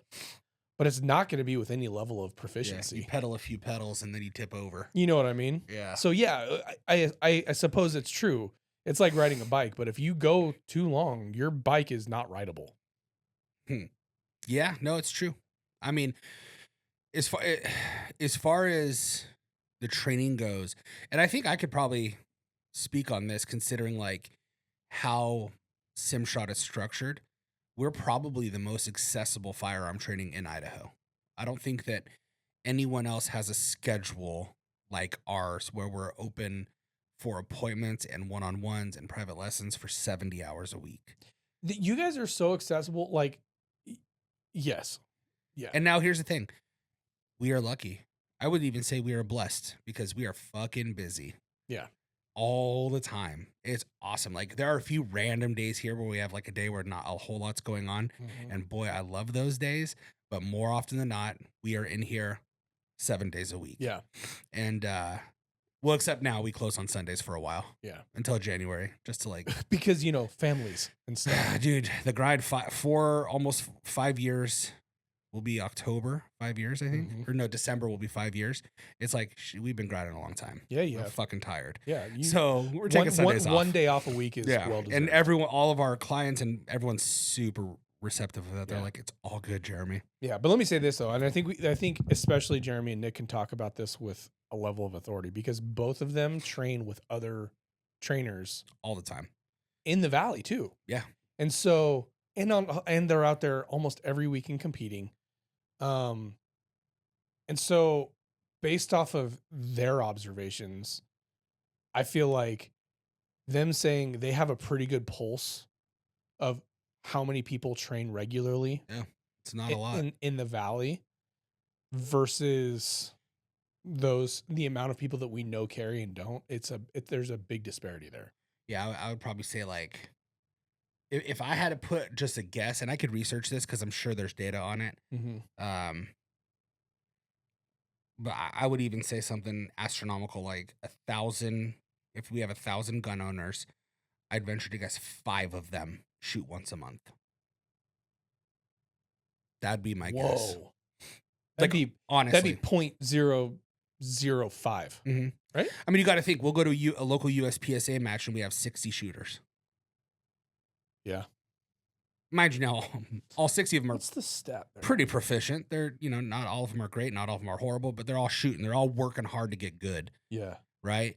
But it's not going to be with any level of proficiency. Yeah, you pedal a few pedals and then you tip over. You know what I mean? Yeah. So yeah, I suppose it's true. It's like riding a bike, but if you go too long, your bike is not rideable. Yeah, no, it's true. I mean, as far as the training goes, and I think I could probably speak on this considering like how Simshot is structured. We're probably the most accessible firearm training in Idaho. I don't think that anyone else has a schedule like ours where we're open for appointments and one-on-ones and private lessons for 70 hours a week. You guys are so accessible. Like, yes. Yeah. And now here's the thing. We are lucky. I would even say we are blessed because we are fucking busy. Yeah. All the time. It's awesome. Like there are a few random days here where we have like a day where not a whole lot's going on. And boy, I love those days. But more often than not, we are in here 7 days a week. Yeah. And well, except now we close on Sundays for a while. Yeah. Until January. Just to like because families and stuff. Dude, the grind for almost 5 years. Will be October, 5 years, I think. Or no, December will be 5 years. It's like we've been grinding a long time. Yeah, yeah. I'm fucking tired. Yeah. So we're taking Sundays off. One day off a week is well deserved. And all of our clients and everyone's super receptive of that. They're like, it's all good, Jeromy. Yeah, but let me say this though, and I think especially Jeromy and Nick can talk about this with a level of authority because both of them train with other trainers all the time in the valley too. Yeah, and so and they're out there almost every weekend competing. And so based off of their observations, I feel like them saying they have a pretty good pulse of how many people train regularly. Yeah, it's not a lot in the valley versus the amount of people that we know carry and don't. There's a big disparity there. Yeah, I would probably say like if I had to put just a guess, and I could research this because I'm sure there's data on it. But I would even say something astronomical like 1,000. If we have 1,000 gun owners, I'd venture to guess 5 of them shoot once a month. That'd be my guess. That'd be 0.005. Right? I mean, you got to think we'll go to a local USPSA match and we have 60 shooters. Yeah. Mind you, now all 60 of them are What's the stat there? Pretty proficient. They're, not all of them are great, not all of them are horrible, but they're all shooting. They're all working hard to get good. Yeah. Right.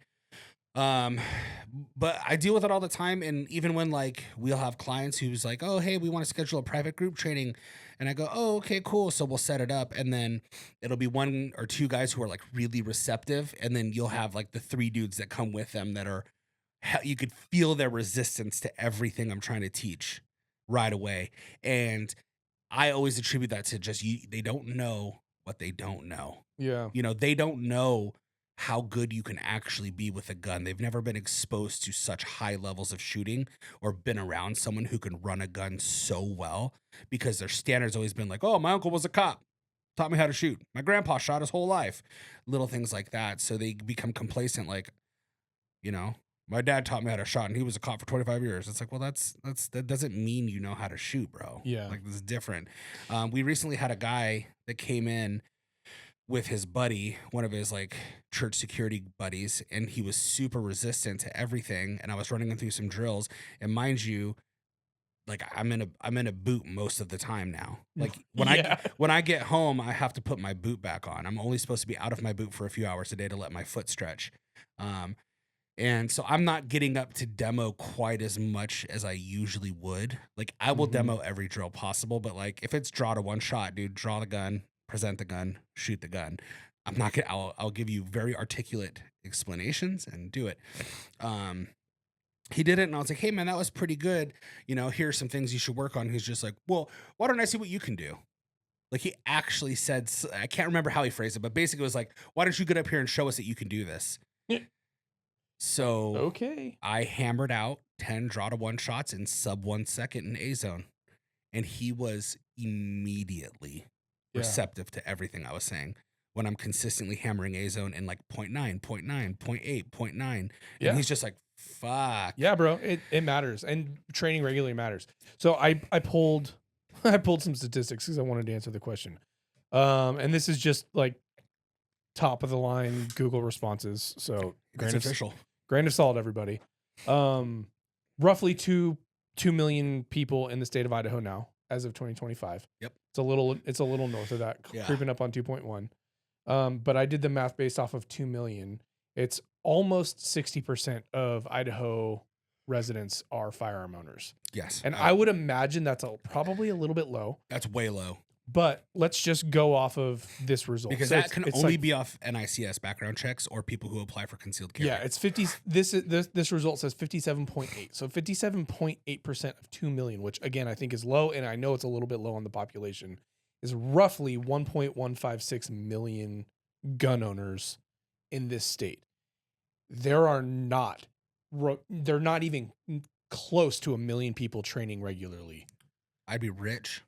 But I deal with it all the time. And even when like we'll have clients who's like, oh, hey, we want to schedule a private group training. And I go, oh, okay, cool. So we'll set it up. And then it'll be 1 or 2 guys who are like really receptive. And then you'll have like the 3 dudes that come with them that are you could feel their resistance to everything I'm trying to teach right away. And I always attribute that to just they don't know what they don't know. Yeah. You know, they don't know how good you can actually be with a gun. They've never been exposed to such high levels of shooting or been around someone who can run a gun so well, because their standard's always been like, oh, my uncle was a cop, taught me how to shoot. My grandpa shot his whole life. Little things like that. So they become complacent, like, you know, my dad taught me how to shot and he was a cop for 25 years. It's like, well, that doesn't mean you know how to shoot, bro. Yeah. Like, this is different. We recently had a guy that came in with his buddy, one of his like church security buddies, and he was super resistant to everything. And I was running him through some drills. And mind you, like I'm in a boot most of the time now. Like when I get home, I have to put my boot back on. I'm only supposed to be out of my boot for a few hours a day to let my foot stretch. And so I'm not getting up to demo quite as much as I usually would. Like I will demo every drill possible, but like if it's draw to one shot, dude, draw the gun, present the gun, shoot the gun. I'm not gonna. I'll give you very articulate explanations and do it. He did it, and I was like, "Hey, man, that was pretty good. You know, here's some things you should work on." He's just like, "Well, why don't I see what you can do?" Like he actually said, I can't remember how he phrased it, but basically it was like, "Why don't you get up here and show us that you can do this?" So Okay. I hammered out 10 draw to one shots in sub 1 second in A zone, and he was immediately receptive to everything I was saying. When I'm consistently hammering A zone in like 0.9, 0.9, 0.8, 0.9. And he's just like, fuck. Yeah, bro. It matters. And training regularly matters. So I pulled I pulled some statistics because I wanted to answer the question. And this is just like top of the line Google responses. So It's official. Grain of salt, everybody. Roughly 2 million people in the state of Idaho now, as of 2025. Yep. It's a little north of that, creeping up on 2.1. But I did the math based off of 2 million. It's almost 60% of Idaho residents are firearm owners. Yes. And I would imagine that's probably a little bit low. That's way low. But let's just go off of this result. Because that can only be off NICS background checks or people who apply for concealed carry. Yeah, it's 50. This result says 57.8. So 57.8% of 2 million, which again I think is low, and I know it's a little bit low on the population, is roughly 1.156 million gun owners in this state. They're not even close to 1 million people training regularly. I'd be rich.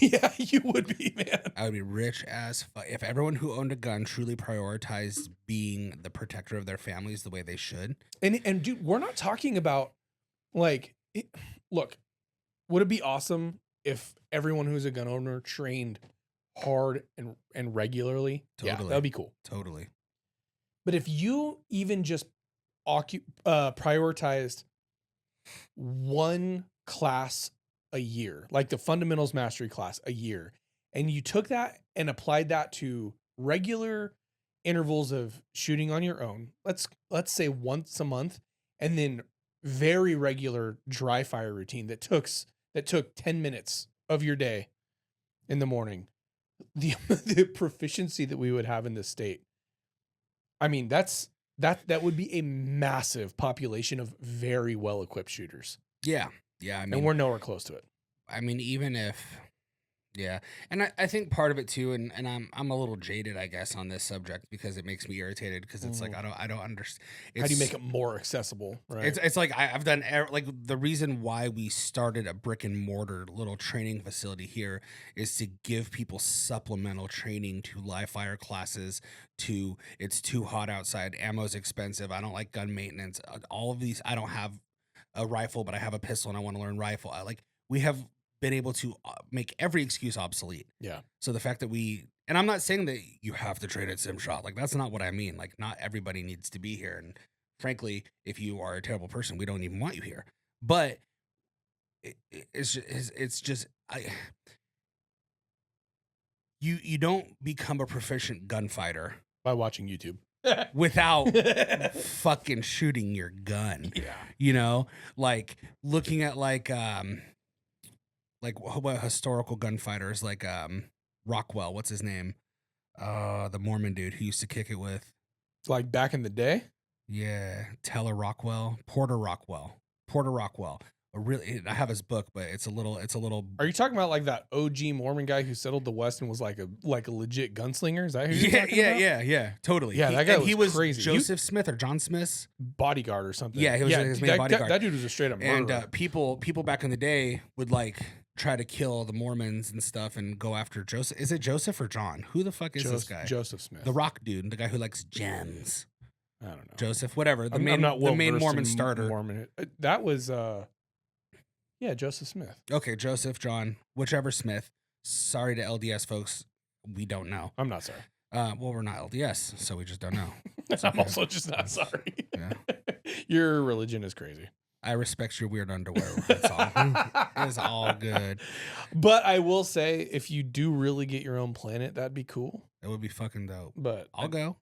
Yeah, you would be, man. I would be rich as fuck. If everyone who owned a gun truly prioritized being the protector of their families the way they should. And dude, we're not talking about like, look, would it be awesome if everyone who's a gun owner trained hard and regularly? Totally. Yeah, that'd be cool. Totally. But if you even just prioritized one class a year, like the fundamentals mastery class a year, and you took that and applied that to regular intervals of shooting on your own, let's say once a month, and then very regular dry fire routine that took 10 minutes of your day in the morning, the proficiency that we would have in this state. I mean, that would be a massive population of very well equipped shooters. Yeah. Yeah. I mean, and we're nowhere close to it. I mean, even if, yeah. And I think part of it too, and I'm a little jaded, I guess, on this subject because it makes me irritated because it's like, I don't understand. How do you make it more accessible? Right. It's like I've done like the reason why we started a brick and mortar little training facility here is to give people supplemental training to live fire classes, to it's too hot outside, ammo's expensive, I don't like gun maintenance, all of these. I don't have a rifle, but I have a pistol and I want to learn rifle. We have been able to make every excuse obsolete. Yeah. So the fact that and I'm not saying that you have to train at Simshot. Like, that's not what I mean. Like, not everybody needs to be here. And frankly, if you are a terrible person, we don't even want you here. But it's just you don't become a proficient gunfighter by watching YouTube without fucking shooting your gun. Yeah. You know, like looking at like what historical gunfighters, like Rockwell, what's his name? The Mormon dude who used to kick it with. Like back in the day? Yeah, Porter Rockwell. I have his book, but it's a little. Are you talking about like that OG Mormon guy who settled the West and was like a legit gunslinger? Is that who you're talking about? Yeah, totally. Yeah, that guy he was crazy. Joseph Smith or John Smith's bodyguard or something. Yeah, he was his main bodyguard. That dude was a straight up murderer. And people back in the day would like try to kill the Mormons and stuff and go after Joseph. Is it Joseph or John? Who the fuck is this guy? Joseph Smith, the rock dude, the guy who likes gems. I don't know. Joseph, whatever. I'm not the main Mormon starter. Mormon. That was Joseph Smith. Okay, Joseph, John, whichever Smith. Sorry to LDS folks, we don't know. I'm not sorry. Well, we're not LDS, so we just don't know. I'm also just not sorry. Yeah. Your religion is crazy. I respect your weird underwear. That's all. It's all good. But I will say, if you do really get your own planet, that'd be cool. It would be fucking dope. But I'll go.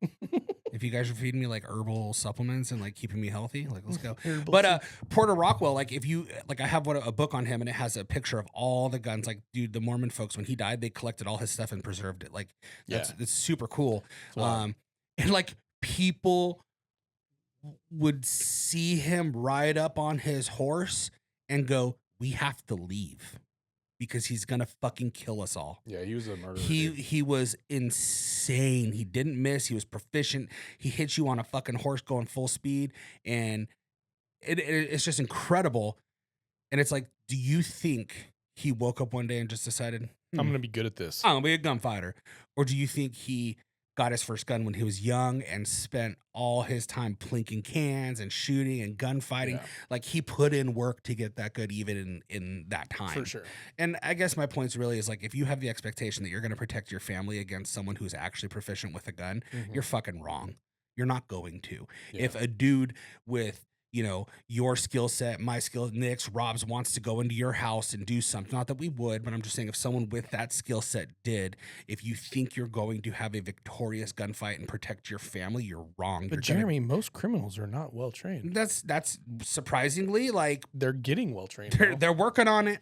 If you guys are feeding me like herbal supplements and like keeping me healthy, like let's go. Herbal But Porter Rockwell, like if you like, I have a book on him and it has a picture of all the guns. Like, dude, the Mormon folks, when he died, they collected all his stuff and preserved it. Like, it's super cool. Wow. And like people would see him ride up on his horse and go, "We have to leave because he's gonna fucking kill us all." Yeah, he was a murderer. He was insane. He didn't miss. He was proficient. He hit you on a fucking horse going full speed, and it's just incredible. And it's like, do you think he woke up one day and just decided, I'm gonna be good at this? I'm gonna be a gunfighter, or do you think he got his first gun when he was young and spent all his time plinking cans and shooting and gunfighting? Yeah. Like, he put in work to get that good even in that time. For sure. And I guess my point really is like, if you have the expectation that you're going to protect your family against someone who's actually proficient with a gun, you're fucking wrong. You're not going to. Yeah. If a dude with, you know, your skill set, my skill, Nick's, Rob's wants to go into your house and do something. Not that we would, but I'm just saying if someone with that skill set did, if you think you're going to have a victorious gunfight and protect your family, you're wrong. But Jeremy, most criminals are not well trained. That's surprisingly, like, they're getting well trained. They're working on it.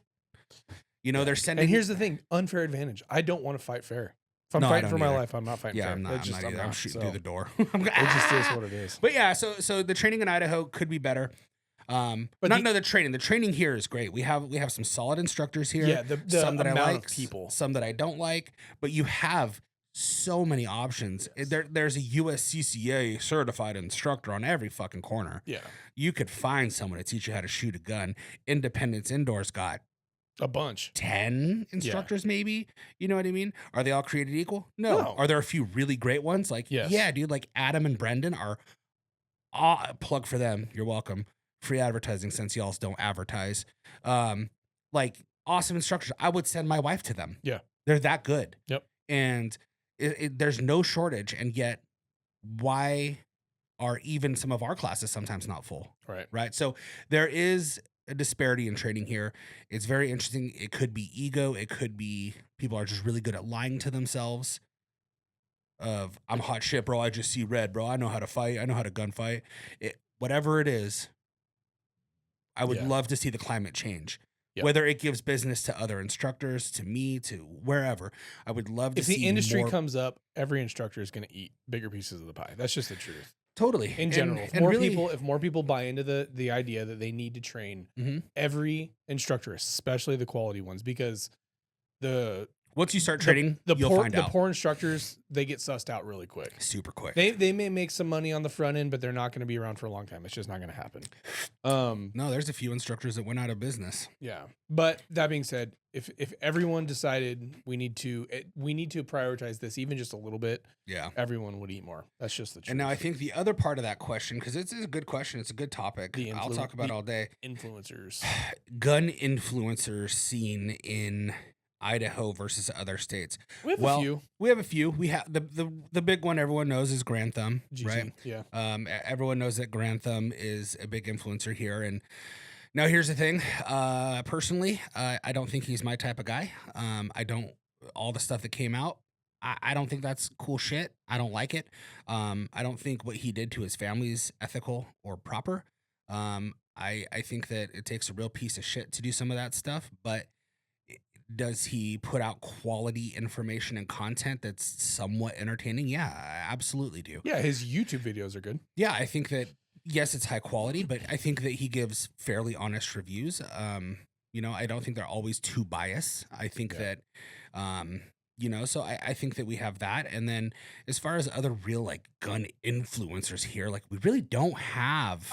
You know, they're sending. And here's the thing: unfair advantage. I don't want to fight fair. If I'm fighting for my life, I'm not fighting fair. I'm not either. I'm shooting through the door. It just is what it is. But yeah, so the training in Idaho could be better. But the training. The training here is great. We have some solid instructors here. Yeah, the some that I amount like, of people. Some that I don't like. But you have so many options. Yes. There's a USCCA certified instructor on every fucking corner. Yeah, you could find someone to teach you how to shoot a gun. Independence Indoors got a bunch. 10 instructors, maybe. You know what I mean? Are they all created equal? No. Are there a few really great ones? Like, yeah, dude, like Adam and Brendan are plug for them. You're welcome. Free advertising since y'all don't advertise. Like, awesome instructors. I would send my wife to them. Yeah. They're that good. Yep. And there's no shortage. And yet, why are even some of our classes sometimes not full? Right. So there is a disparity in training here. It's very interesting. It could be ego. It could be people are just really good at lying to themselves. I'm hot shit, bro. I just see red, bro. I know how to fight. I know how to gunfight. Whatever it is, I would love to see the climate change. Yep. Whether it gives business to other instructors, to me, to wherever. I would love to see. If the industry comes up, every instructor is going to eat bigger pieces of the pie. That's just the truth. Totally. In general, if more people buy into the idea that they need to train every instructor, especially the quality ones, because once you start training, you'll find out. The poor instructors, they get sussed out really quick. Super quick. They may make some money on the front end, but they're not going to be around for a long time. It's just not going to happen. No, there's a few instructors that went out of business. Yeah. But that being said, if everyone decided we need to prioritize this even just a little bit, everyone would eat more. That's just the truth. And now I think the other part of that question, because it's a good question, it's a good topic. I'll talk about it all day. Influencers. Gun influencer scene in Idaho versus other states. We have a few. We have a few. We have the big one everyone knows is Grand Thumb, right? Yeah. Everyone knows that Grand Thumb is a big influencer here. And now here's the thing. Personally, I don't think he's my type of guy. All the stuff that came out, I don't think that's cool shit. I don't like it. I don't think what he did to his family is ethical or proper. I think that it takes a real piece of shit to do some of that stuff, but Does he put out quality information and content that's somewhat entertaining? Yeah, I absolutely do. Yeah, his YouTube videos are good. Yeah, I think that, yes, it's high quality, but I think that he gives fairly honest reviews. You know, I don't think they're always too biased. I think that, you know, so I think that we have that. And then as far as other real like gun influencers here, like we really don't have.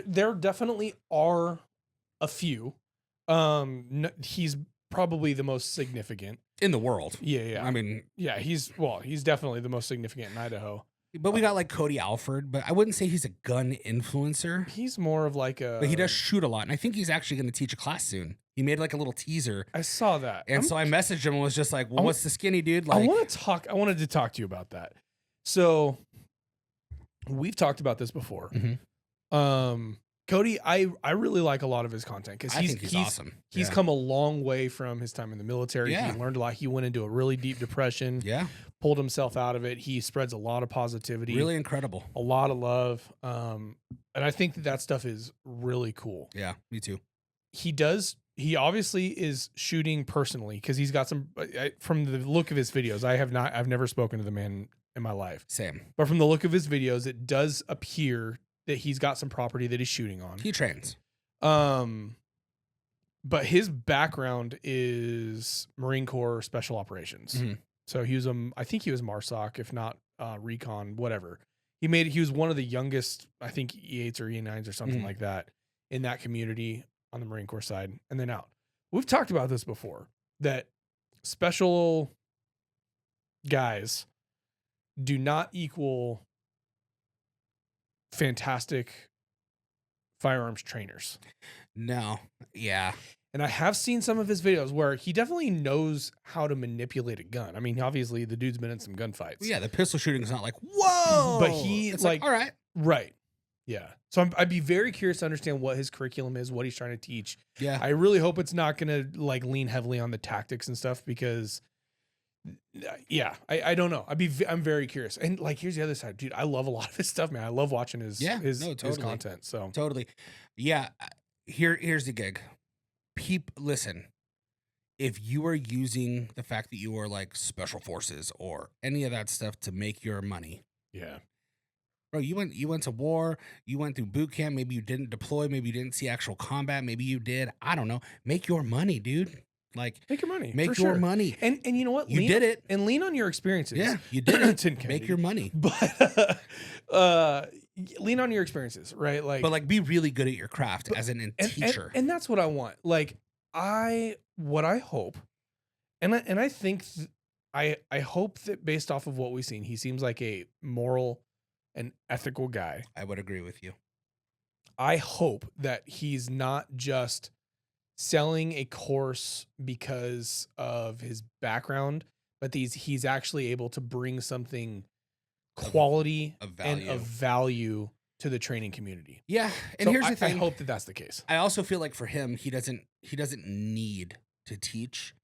There definitely are a few. He's probably the most significant In the world. Yeah. I mean, yeah, he's definitely the most significant in Idaho. but we got like Cody Alford, but I wouldn't say he's a gun influencer. He's more of like a. But he does shoot a lot, and I think he's actually going to teach a class soon. He made like a little teaser. I saw that, And so I messaged him and was just like, "Well, what's the skinny dude?" Like, I wanted to talk to you about that. So we've talked about this before. Mhm. Cody, I really like a lot of his content because I think he's awesome. He's come a long way from his time in the military. Yeah. He learned a lot. He went into a really deep depression. Yeah, Pulled himself out of it. He spreads a lot of positivity. really incredible. A lot of love. And I think that stuff is really cool. Yeah, me too. He obviously is shooting personally because he's got some, from the look of his videos, I've never spoken to the man in my life. Same. But from the look of his videos, it does appear that he's got some property that he's shooting on. He trains. But his background is Marine Corps Special Operations. Mhm. So I think he was MARSOC, if not Recon, whatever. He was one of the youngest, I think E8s or E9s or something Mhm. like that in that community on the Marine Corps side, and then out. We've talked about this before, that special guys do not equal fantastic firearms trainers. No. Yeah. And I have seen some of his videos where he definitely knows how to manipulate a gun. I mean, obviously the dude's been in some gunfights. Yeah, the pistol shooting is not like, whoa. But it's like all right. Right. Yeah. So I'd be very curious to understand what his curriculum is, what he's trying to teach. Yeah. I really hope it's not going to like lean heavily on the tactics and stuff because I don't know. I'm very curious. And like, here's the other side, dude. I love a lot of his stuff, man. I love watching his content. So Totally. Yeah. Here's the gig. Listen, if you are using the fact that you are like special forces or any of that stuff to make your money. Yeah. Bro, you went to war, you went through boot camp, maybe you didn't deploy, maybe you didn't see actual combat, maybe you did. I don't know. Make your money, dude. Like make your money. Make your money. And you know what? You did it. And lean on your experiences. Yeah, you did it. Make your money. But lean on your experiences, right? But be really good at your craft as a teacher. And that's what I want. Like what I hope, and I think I hope that based off of what we've seen, he seems like a moral and ethical guy. I would agree with you. I hope that he's not just selling a course because of his background, but he's actually able to bring something quality and of value to the training community. Yeah, and here's the thing. I hope that that's the case. I also feel like for him, he doesn't need to teach.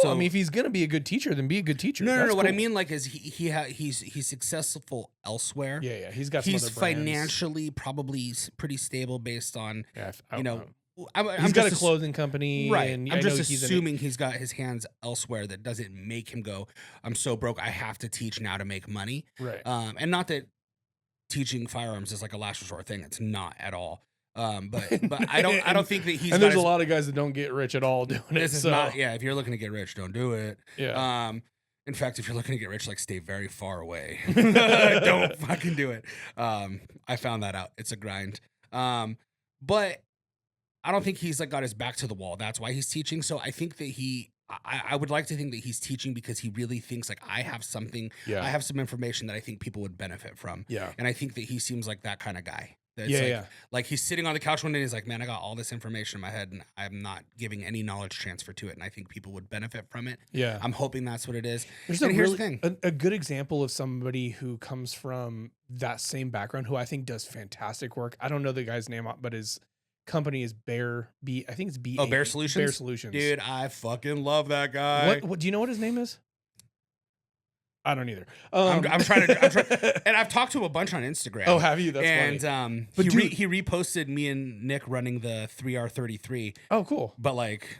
So I mean, if he's gonna be a good teacher, then be a good teacher. No. What I mean, like, is he's successful elsewhere. Yeah. He's got. He's financially probably pretty stable based on he's got a clothing company, right? And I'm just assuming he's got his hands elsewhere. That doesn't make him go, "I'm so broke, I have to teach now to make money." Right. And not that teaching firearms is like a last resort thing. It's not at all. But I don't think that he's. And there's a lot of guys that don't get rich at all doing this it. Is not. Yeah, if you're looking to get rich, don't do it. Yeah. In fact, if you're looking to get rich, like stay very far away. Don't fucking do it. I found that out. It's a grind. But I don't think he's like got his back to the wall. That's why he's teaching. So I think that I would like to think that he's teaching because he really thinks like I have something. Yeah. I have some information that I think people would benefit from. Yeah. And I think that he seems like that kind of guy. Yeah. Like he's sitting on the couch one day and he's like, man, I got all this information in my head and I'm not giving any knowledge transfer to it. And I think people would benefit from it. Yeah. I'm hoping that's what it is. Here's the thing. A good example of somebody who comes from that same background who I think does fantastic work. I don't know the guy's name, but his company is Bear Solutions. Bear Solutions. Dude, I fucking love that guy. What do you know what his name is? I don't either. I'm trying to, and I've talked to him a bunch on Instagram. Oh, have you? That's funny. But he reposted me and Nick running the 3R33. Oh, cool. But like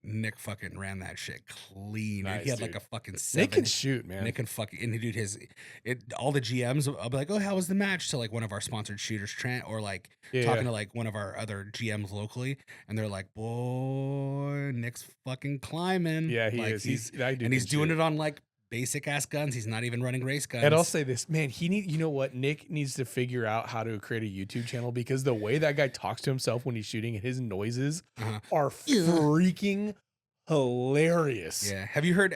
Nick fucking ran that shit clean. Nice, Dude. He had dude. like a fucking Nick can 7. shoot, man. Nick can fucking, and dude, all the GMs, I'll be like, oh, how was the match? To like one of our sponsored shooters, Trent, or like talking to like one of our other GMs locally, and they're like, boy, Nick's fucking climbing. Yeah, he like, is. He's He's doing it on like basic ass guns. He's not even running race guns. And I'll say this, man, you know what? Nick needs to figure out how to create a YouTube channel, because the way that guy talks to himself when he's shooting, his noises are freaking hilarious. Yeah. Have you heard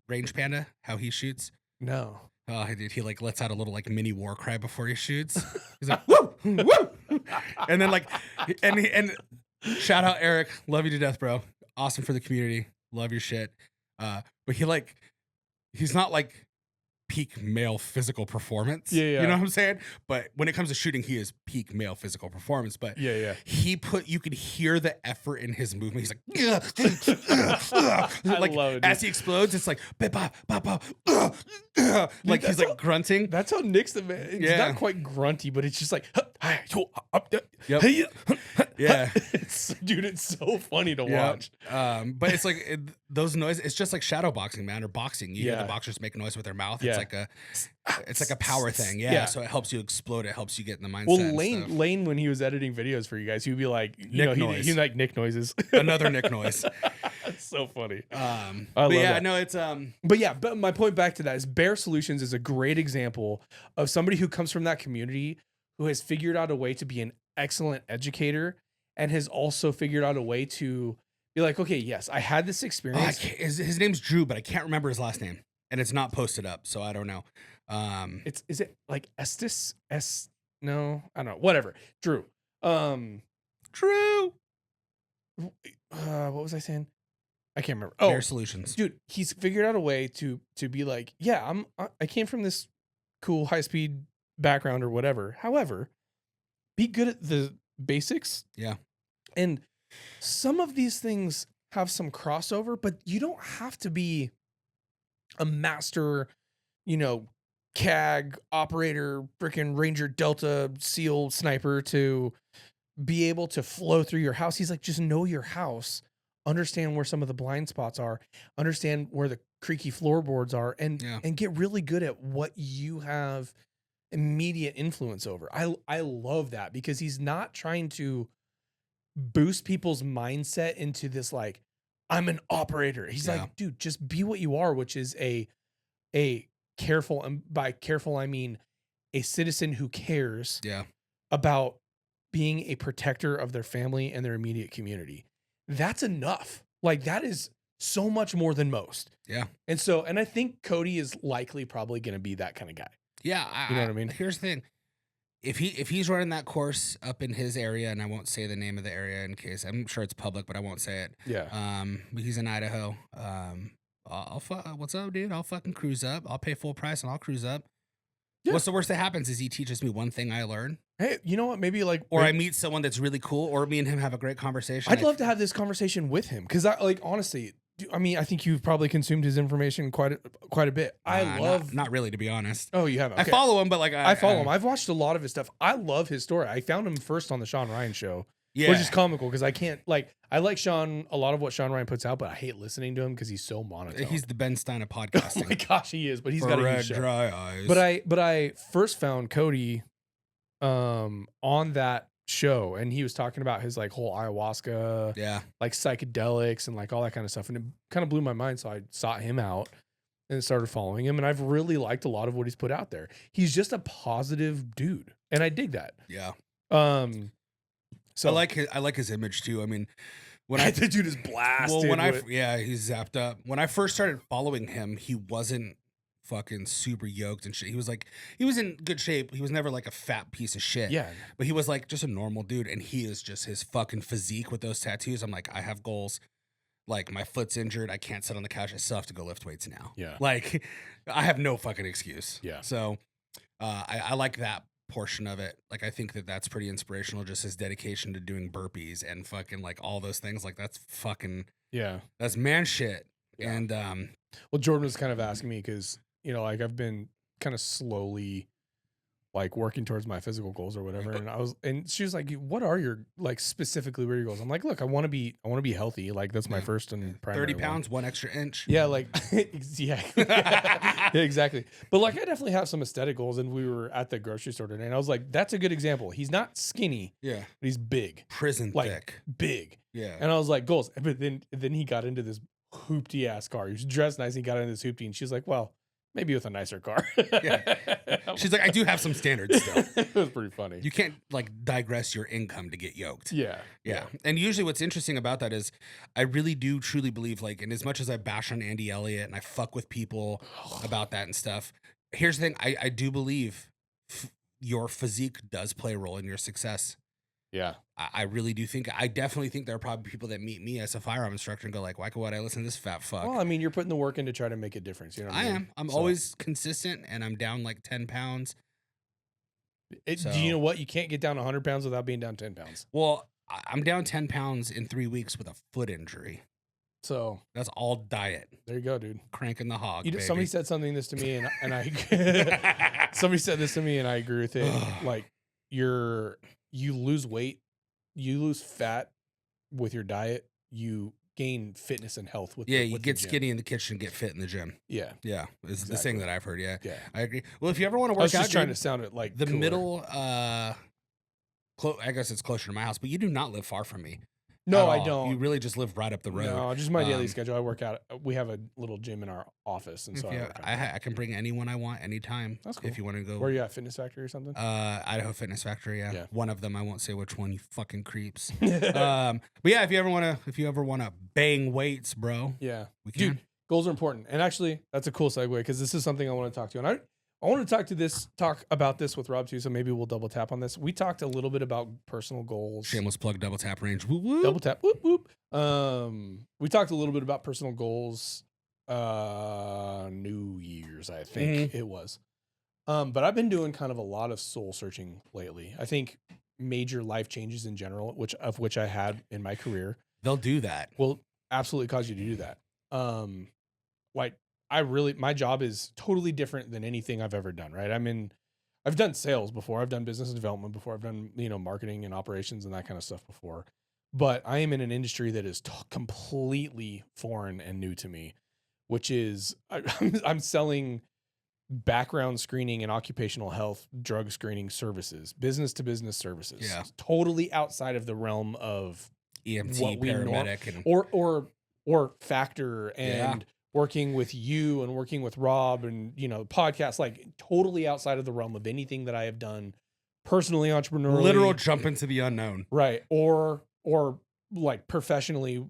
Range Panda, how he shoots? No. Oh, dude, he like lets out a little like mini war cry before he shoots. He's like, woo, woo. And then like, and shout out Eric. Love you to death, bro. Awesome for the community. Love your shit. But he's not like peak male physical performance. Yeah. You know what I'm saying? But when it comes to shooting, he is peak male physical performance. But Yeah. you could hear the effort in his movement. He's like, like love it, as he explodes, it's like, like he's like grunting. That's how Nick's the man. It's not quite grunty, but it's just like, Yep. Yeah. Dude, it's so funny to watch. But it's like those noises. It's just like shadow boxing, man, or boxing. You hear the boxers make noise with their mouth. It's like a power thing. Yeah. So it helps you explode. It helps you get in the mindset. Well, Lane, when he was editing videos for you guys, he'd be like, he like Nick noises. Another Nick noise. That's so funny. I love love that. no, it's But my point back to that is Bear Solutions is a great example of somebody who comes from that community, who has figured out a way to be an excellent educator, and has also figured out a way to be like, okay, yes, I had this experience. His name's Drew, but I can't remember his last name, and it's not posted up, so I don't know. Is it like Estes? No, I don't know. Whatever. Drew. Drew. What was I saying? I can't remember. Bear Solutions, dude. He's figured out a way to be like, yeah, I came from this cool high speed background or whatever. However, be good at the basics. Yeah. And some of these things have some crossover, but you don't have to be a master, CAG operator, freaking Ranger Delta SEAL sniper to be able to flow through your house. He's like, just know your house, understand where some of the blind spots are, understand where the creaky floorboards are, and get really good at what you have immediate influence over. I love that, because he's not trying to boost people's mindset into this like, I'm an operator. He's like, dude, just be what you are, which is a careful, and by careful I mean a citizen who cares about being a protector of their family and their immediate community. That's enough. Like, that is so much more than most. Yeah. And I think Cody is likely probably going to be that kind of guy. Yeah. You know what I mean? Here's the thing. If he's running that course up in his area, and I won't say the name of the area in case, I'm sure it's public, but I won't say it. Yeah. But he's in Idaho. What's up, dude? I'll fucking cruise up. I'll pay full price and I'll cruise up. Yeah. What's the worst that happens is he teaches me one thing I learn. Hey, you know what? Maybe I meet someone that's really cool, or me and him have a great conversation. I'd love to have this conversation with him, because honestly, I think you've probably consumed his information quite a bit. Not really, to be honest. Oh, you haven't? Okay. I follow him, but I follow him. I've watched a lot of his stuff. I love his story. I found him first on the Sean Ryan show. Yeah. Which is comical, because I can't I like Sean, a lot of what Sean Ryan puts out, but I hate listening to him because he's so monotone. He's the Ben Stein of podcasting. Oh my gosh, he is, but he's got a huge show. Dry eyes. But I first found Cody on that show, and he was talking about his whole ayahuasca, psychedelics and all that kind of stuff, and it kind of blew my mind. So I sought him out and started following him, and I've really liked a lot of what he's put out there. He's just a positive dude, and I dig that. Yeah. So I like his image too. I mean, when the dude is blasted. Well, he's zapped up. When I first started following him, he wasn't fucking super yoked and shit. He was in good shape. He was never like a fat piece of shit. Yeah. But he was like just a normal dude, and he is just his fucking physique with those tattoos. I'm like, I have goals. Like, my foot's injured. I can't sit on the couch. I still have to go lift weights now. Yeah. Like, I have no fucking excuse. Yeah. So, I like that portion of it. Like, I think that's pretty inspirational. Just his dedication to doing burpees and fucking all those things. Like, that's fucking that's man shit. Yeah. And well, Jordan was kind of asking me because I've been kind of slowly like working towards my physical goals or whatever. And she was like, what are your, like, specifically what are your goals? I'm like, look, I want to be healthy. Like, that's my first and primary 30 pounds, 1 extra inch. Yeah. Like, yeah, exactly. But like, I definitely have some aesthetic goals. And we were at the grocery store today and I was like, that's a good example. He's not skinny. Yeah. But he's big. Prison Like, thick. big. Yeah. And I was like, goals. But then he got into this hoopty ass car. He was dressed nice. And he got into this hoopty and she's like, well, maybe with a nicer car. Yeah. She's like, I do have some standards still. It was pretty funny. You can't like digress your income to get yoked. Yeah. Yeah. And usually what's interesting about that is I really do truly believe, like, and as much as I bash on Andy Elliott and I fuck with people about that and stuff, here's the thing. I do believe your physique does play a role in your success. Yeah. I really do think, I definitely think there are probably people that meet me as a firearm instructor and go like, why would I listen to this fat fuck? Well, I mean, you're putting the work in to try to make a difference. You know what I mean? am. I'm always consistent and I'm down like 10 pounds. Do you know what? You can't get down 100 pounds without being down 10 pounds. Well, I'm down 10 pounds in 3 weeks with a foot injury. So that's all diet. There you go, dude. Cranking the hog. Somebody said something this to me and I somebody said this to me and I agree with it. Like you lose weight, you lose fat with your diet, you gain fitness and health with you get skinny in the kitchen, get fit in the gym. Yeah. Yeah. It's the thing that I've heard. Yeah. Yeah. I agree. Well, if you ever want to work out, I was just trying to sound it like the cooler. middle, I guess it's closer to my house, but you do not live far from me. No, I don't. You really just live right up the road. No, just my daily schedule. I work out. We have a little gym in our office, and so I can bring anyone I want anytime. That's cool. If you want to go. Where are you at? Fitness Factory or something? Idaho Fitness Factory. Yeah. One of them. I won't say which one. You fucking creeps. But yeah, if you ever want to bang weights, bro. Yeah, we can. Dude, goals are important. And actually, that's a cool segue because this is something I want to talk to. And I want to talk about this with Rob too, so maybe we'll double tap on this. We talked a little bit about personal goals. Shameless plug, double tap range. Whoop, whoop. Double tap. Whoop, whoop. We talked a little bit about personal goals. New Year's, I think it was. But I've been doing kind of a lot of soul searching lately. I think major life changes in general, which I had in my career. They'll do that. Will absolutely cause you to do that. Like my job is totally different than anything I've ever done, right? I've done sales before. I've done business development before. I've done, marketing and operations and that kind of stuff before. But I am in an industry that is completely foreign and new to me, which is I'm selling background screening and occupational health drug screening services, business to business services. Yeah. Totally outside of the realm of EMT, paramedic, or factor and working with you and working with Rob and, podcasts, like totally outside of the realm of anything that I have done personally, entrepreneurially. Literal jump into the unknown. Right. Or like professionally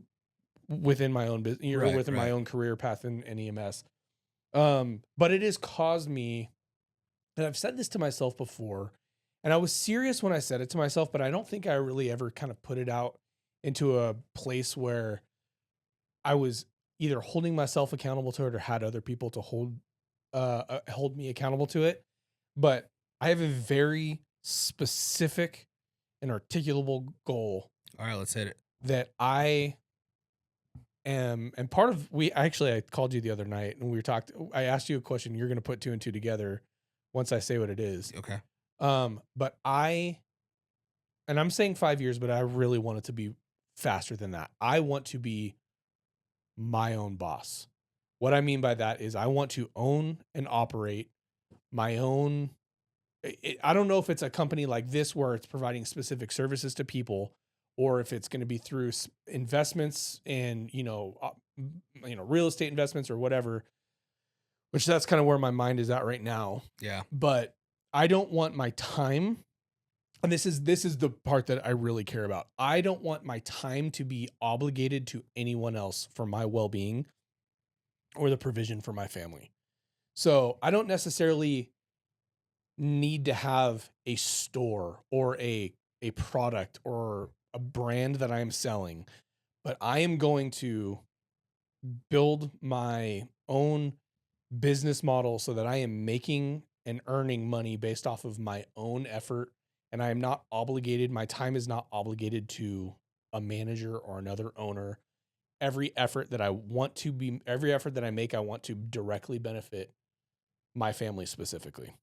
within my own business, within my own career path in EMS. But it has caused me, and I've said this to myself before, and I was serious when I said it to myself, but I don't think I really ever kind of put it out into a place where I was either holding myself accountable to it or had other people to hold me accountable to it. But I have a very specific and articulable goal. All right, let's hit it. That I am, and part of I called you the other night and I asked you a question. You're going to put 2 and 2 together once I say what it is. Okay. But I'm saying 5 years, but I really want it to be faster than that. I want to be my own boss. What I mean by that is I want to own and operate my own. I don't know if it's a company like this where it's providing specific services to people, or if it's going to be through investments and, real estate investments or whatever, which that's kind of where my mind is at right now. Yeah. But I don't want my time. And this is the part that I really care about. I don't want my time to be obligated to anyone else for my well-being or the provision for my family. So I don't necessarily need to have a store or a product or a brand that I'm selling, but I am going to build my own business model so that I am making and earning money based off of my own effort. And I am not obligated. My time is not obligated to a manager or another owner. Every effort that I make, I want to directly benefit my family specifically.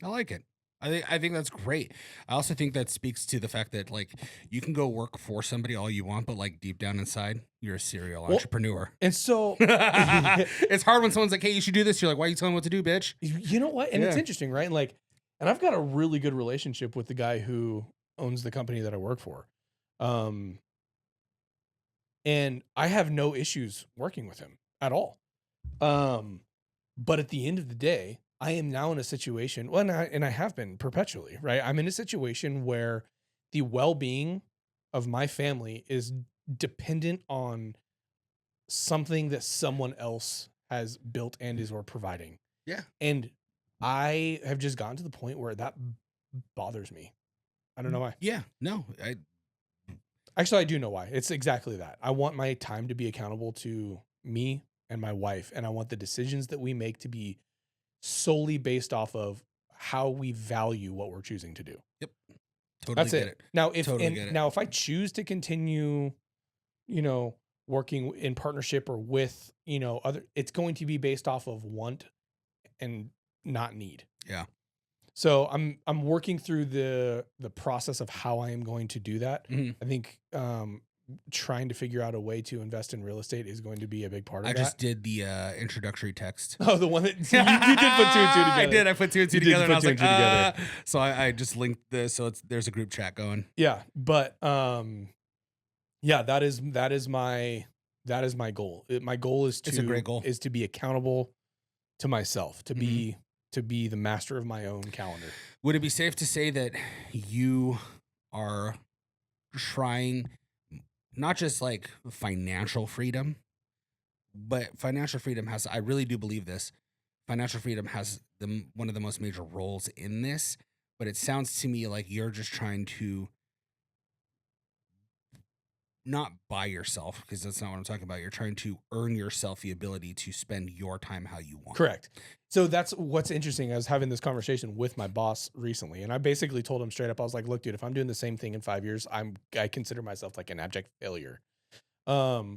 I like it. I think that's great. I also think that speaks to the fact that like you can go work for somebody all you want, but like deep down inside, you're a serial Well, entrepreneur. And so, It's hard when someone's like, "Hey, you should do this." You're like, "Why are you telling me what to do, bitch?" you know what? And it's Yeah. interesting, right? And I've got a really good relationship with the guy who owns the company that I work for. Um, and I have no issues working with him at all. But at the end of the day, I am now in a situation, well, and I have been perpetually, right? I'm in a situation where the well-being of my family is dependent on something that someone else has built and is or providing. Yeah. And I have just gotten to the point where that bothers me. I don't know why. Yeah. No. Actually, I do know why. It's exactly that. I want my time to be accountable to me and my wife, and I want the decisions that we make to be solely based off of how we value what we're choosing to do. Yep. Totally That's get it. it. Now, if Totally get it. now if I choose to continue, working in partnership or with, other, it's going to be based off of want and not need. Yeah. So I'm working through the process of how I am going to do that. Mhm. I think trying to figure out a way to invest in real estate is going to be a big part of I that. just did the introductory text. Oh, the one that you did put two and two together. I did. I put two and two You did together, and I put was two like, and two together. So I just linked this, so there's a group chat going. Yeah, but yeah, that is my goal. My goal is It's a great goal. is to be accountable to myself, to Mhm. be the master of my own calendar. Would it be safe to say that you are trying not just like financial freedom, but financial freedom has, I really do believe this, financial freedom has one of the most major roles in this, but it sounds to me like you're just trying to not buy yourself, because that's not what I'm talking about. You're trying to earn yourself the ability to spend your time how you want. Correct. So that's what's interesting. I was having this conversation with my boss recently, and I basically told him straight up, I was like, look, dude, if I'm doing the same thing in 5 years, I consider myself like an abject failure.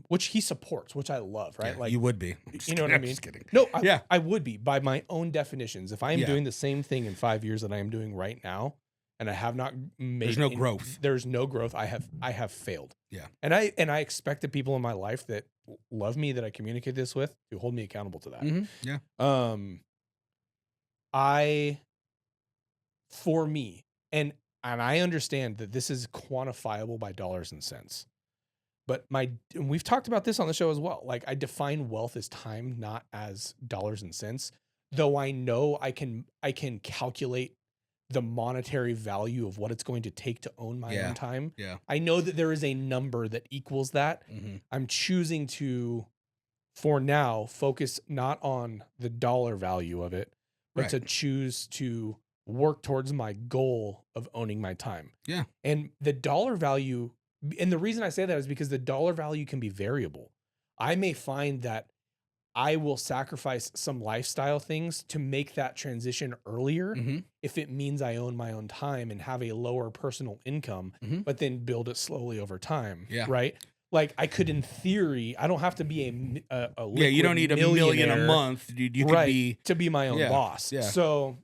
Which he supports, which I love, right? Yeah, like you would be. You know what I I'm mean? just kidding. No, Yeah. I would be by my own definitions. If I am Yeah. doing the same thing in 5 years that I am doing right now, and I have not made There's no growth. There's no growth. I have failed. Yeah. And I expect the people in my life that love me, that I communicate this with, to hold me accountable to that. Mhm. Yeah. For me, and I understand that this is quantifiable by dollars and cents. But and we've talked about this on the show as well. Like, I define wealth as time, not as dollars and cents. Though I know I can calculate the monetary value of what it's going to take to own my own time. Yeah. I know that there is a number that equals that. Mhm. I'm choosing to, for now, focus not on the dollar value of it, but Right. to choose to work towards my goal of owning my time. Yeah. And the dollar value, and the reason I say that is because the dollar value can be variable. I may find that I will sacrifice some lifestyle things to make that transition earlier Mhm. if it means I own my own time and have a lower personal income, Mhm. but then build it slowly over time. Yeah. Right. Like, I could, in theory, I don't have to be a Yeah, you don't need $1 million a month, dude. You could be to be my own boss. Yeah. So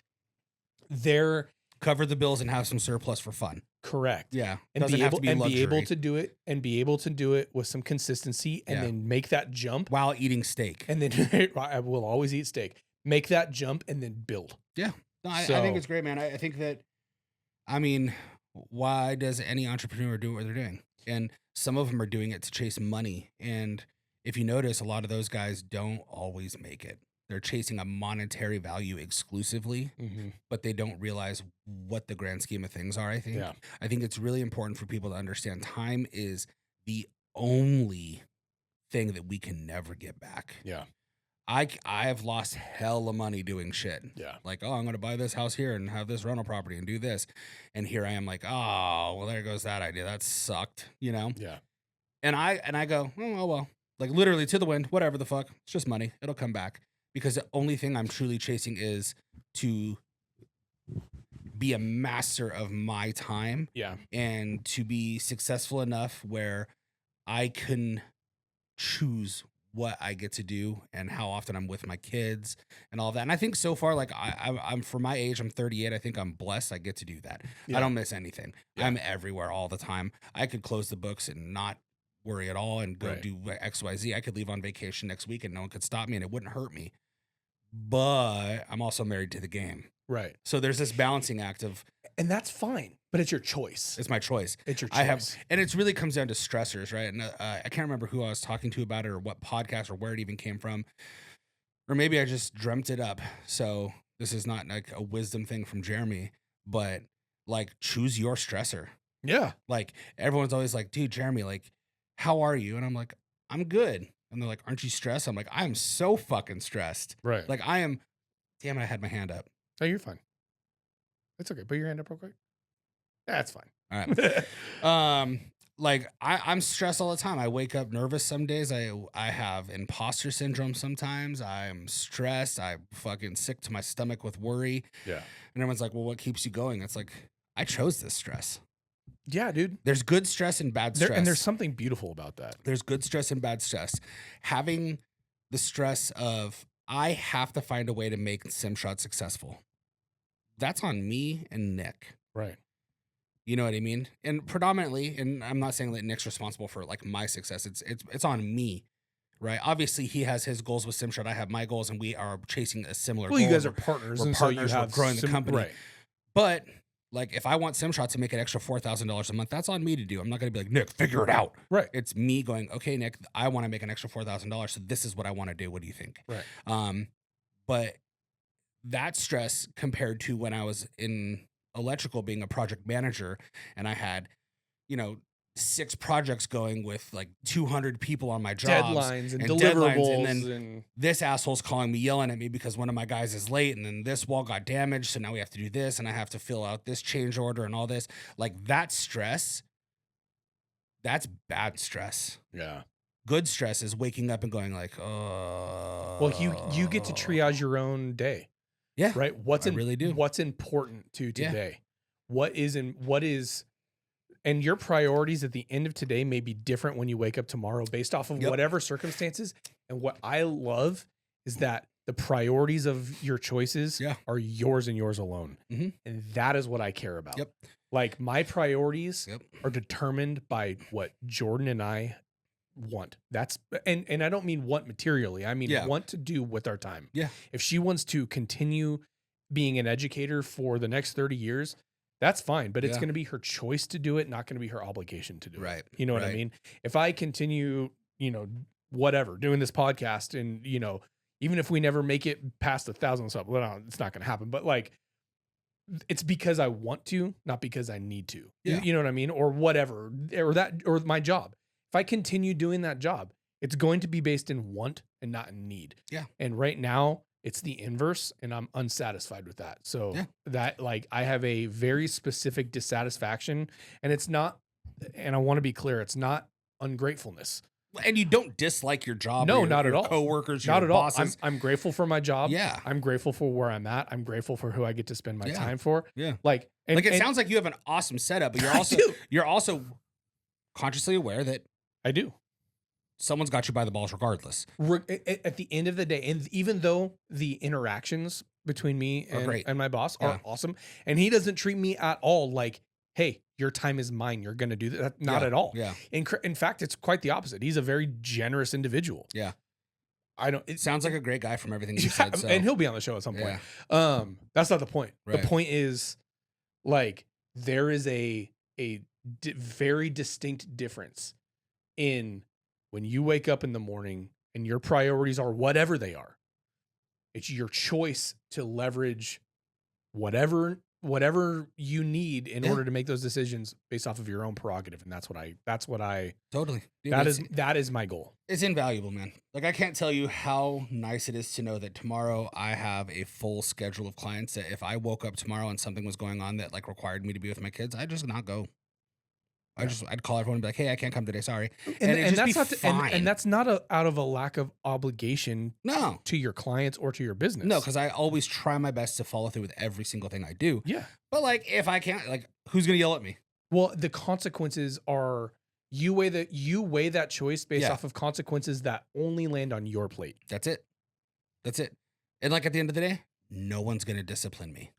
they're cover the bills and have some surplus for fun. correct. Yeah. And Doesn't be have able to be be able to do it with some consistency, and Yeah. then make that jump. while eating steak. And then I will always eat steak. Make that jump and then build. Yeah. No, I So- think it's great, man. I think that, I mean, why does any entrepreneur do what they're doing? And some of them are doing it to chase money. And if you notice, a lot of those guys don't always make it. They're chasing a monetary value exclusively, but they don't realize what the grand scheme of things are, I think. Yeah. I think it's really important for people to understand time is the only thing that we can never get back. Yeah. I have lost hella money doing shit. Yeah. Like, oh, I'm going to buy this house here and have this rental property and do this. And here I am like, oh, well, there goes that idea. That sucked, you know? Yeah. And I go, oh, well, like literally to the wind, whatever the fuck. It's just money. It'll come back. Because the only thing I'm truly chasing is to be a master of my time. Yeah. And to be successful enough where I can choose what I get to do and how often I'm with my kids and all that. And I think so far, like I'm for my age, I'm 38. I think I'm blessed. I get to do that. Yeah. I don't miss anything. Yeah. I'm everywhere all the time. I could close the books and not worry at all and go Right. do XYZ. I could leave on vacation next week and no one could stop me and it wouldn't hurt me. But I'm also married to the game. Right. So there's this balancing act of, And that's fine, but it's your choice. it's my choice. It's your choice. I have, and it's really comes down to stressors, right? And I can't remember who I was talking to about it or what podcast or where it even came from, or maybe I just dreamt it up. So this is not like a wisdom thing from Jeromy, but like choose your stressor. Yeah. Like everyone's always like, dude, Jeromy, like, how are you? And I'm like, I'm good. And they're like, aren't you stressed? I'm like, I am so fucking stressed. Right. Like I am. Damn it, I had my hand up. Oh, you're fine. It's okay. Put your hand up real quick. That's fine. All right. Like I'm stressed all the time. I wake up nervous some days. I have imposter syndrome sometimes. I'm stressed. I'm fucking sick to my stomach with worry. Yeah. And everyone's like, well, what keeps you going? It's like, I chose this stress. Yeah, dude. There's good stress and bad stress. And there's something beautiful about that. There's good stress and bad stress. Having the stress of, I have to find a way to make Simshot successful. That's on me and Nick. Right. You know what I mean? And predominantly, and I'm not saying that Nick's responsible for like my success. It's on me, right? Obviously, he has his goals with Simshot. I have my goals, and we are chasing a similar goal. Well, you guys are partners, We're and partners. so you We're have growing the company. Right. But like, if I want Simshot to make an extra $4,000 a month, that's on me to do. I'm not going to be like, Nick, figure it out. Right. It's me going, okay, Nick, I want to make an extra $4,000. So this is what I want to do. What do you think? Right. But that stress compared to when I was in electrical being a project manager and I had, 6 projects going with like 200 people on my jobs. Deadlines and deliverables. And then this asshole's calling me, yelling at me because one of my guys is late and then this wall got damaged. So now we have to do this and I have to fill out this change order and all this. Like that stress, that's bad stress. Yeah. Good stress is waking up and going like, oh. Well, you get to triage your own day. Yeah. Right. What's really do. What's important to today? Yeah. And your priorities at the end of today may be different when you wake up tomorrow based off of whatever circumstances. And what I love is that the priorities of your choices are yours and yours alone. Mm-hmm. And that is what I care about. Yep. Like my priorities are determined by what Jordan and I want. That's and I don't mean want materially. I mean want to do with our time. Yeah. If she wants to continue being an educator for the next 30 years, that's fine, but it's going to be her choice to do it, not going to be her obligation to do it. You know what I mean? If I continue, whatever, doing this podcast and, even if we never make it past 1,000 subs, well, it's not going to happen, but like, it's because I want to, not because I need to, you know what I mean? Or whatever, or my job. If I continue doing that job, it's going to be based in want and not in need. Yeah. And right now it's the inverse and I'm unsatisfied with that. So that like, I have a very specific dissatisfaction and it's not, and I want to be clear, it's not ungratefulness. And you don't dislike your job. No, not at all. Coworkers, not your at bosses. all. I'm grateful for my job. Yeah. I'm grateful for where I'm at. I'm grateful for who I get to spend my time for. Yeah. Like, it sounds like you have an awesome setup, but you're also consciously aware that I do. Someone's got you by the balls regardless. At the end of the day, and even though the interactions between me and my boss are awesome, and he doesn't treat me at all like, hey, your time is mine, you're going to do that. Not at all. Yeah. In fact, it's quite the opposite. He's a very generous individual. Yeah. It sounds like a great guy from everything you said. So. And he'll be on the show at some point. That's not the point. Right. The point is like, there is a very distinct difference in when you wake up in the morning and your priorities are whatever they are. It's your choice to leverage whatever you need in order to make those decisions based off of your own prerogative. And that's what I totally, dude, that is my goal. It's invaluable, man. Like I can't tell you how nice it is to know that tomorrow I have a full schedule of clients that if I woke up tomorrow and something was going on that like required me to be with my kids, I'd just not go. I'd call everyone and be like, hey, I can't come today. Sorry. And that's not fine. And that's not out of a lack of obligation to your clients or to your business. No, because I always try my best to follow through with every single thing I do. Yeah. But like, if I can't, like, who's going to yell at me? Well, the consequences are You weigh that choice based Yeah. off of consequences that only land on your plate. That's it. That's it. And like at the end of the day, no one's gonna discipline me.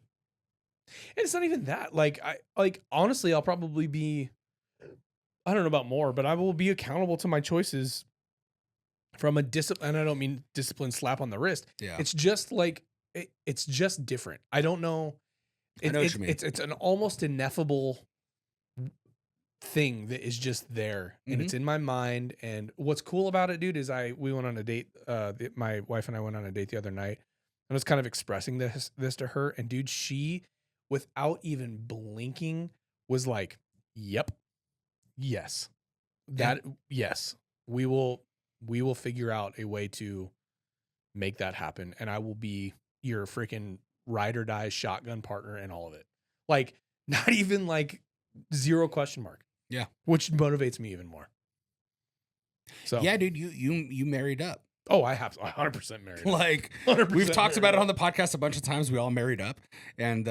And it's not even that. Like honestly, I'll probably be, I don't know about more, but I will be accountable to my choices from a discipline. And I don't mean discipline slap on the wrist. Yeah. It's just like it's just different. I don't know. I know what you mean. It's an almost ineffable thing that is just there, and it's in my mind. And what's cool about it, dude, is we went on a date. My wife and I went on a date the other night, and I was kind of expressing this to her, and dude, she, without even blinking, was like, "Yep, yes, yes, we will figure out a way to make that happen, and I will be your freaking ride or die shotgun partner and all of it." Like, not even like zero question mark. Yeah. Which motivates me even more. So yeah, dude, you married up. Oh, I have 100% married. Like 100% we've talked about married it on the podcast a bunch of times. We all married up, and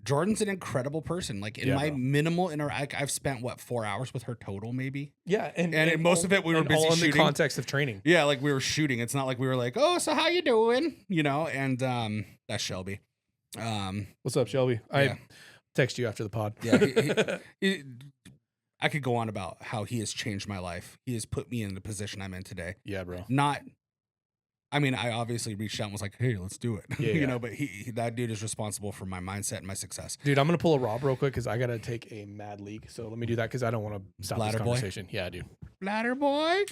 Jordan's an incredible person. Like in my minimal I've spent 4 hours with her total, maybe. Yeah, and most of it we were busy all in shooting. the context of training. Yeah, like we were shooting. It's not like we were like, oh, so how you doing? You know, and that's Shelby. What's up, Shelby? Yeah. I text you after the pod. Yeah, I could go on about how he has changed my life. He has put me in the position I'm in today. Yeah, bro. I mean, I obviously reached out and was like, hey, let's do it. Yeah, you know, but that dude is responsible for my mindset and my success. Dude, I'm going to pull a Rob real quick because I got to take a mad leak. So let me do that because I don't want to stop Bladder this boy? conversation. Yeah, dude. Bladder boy.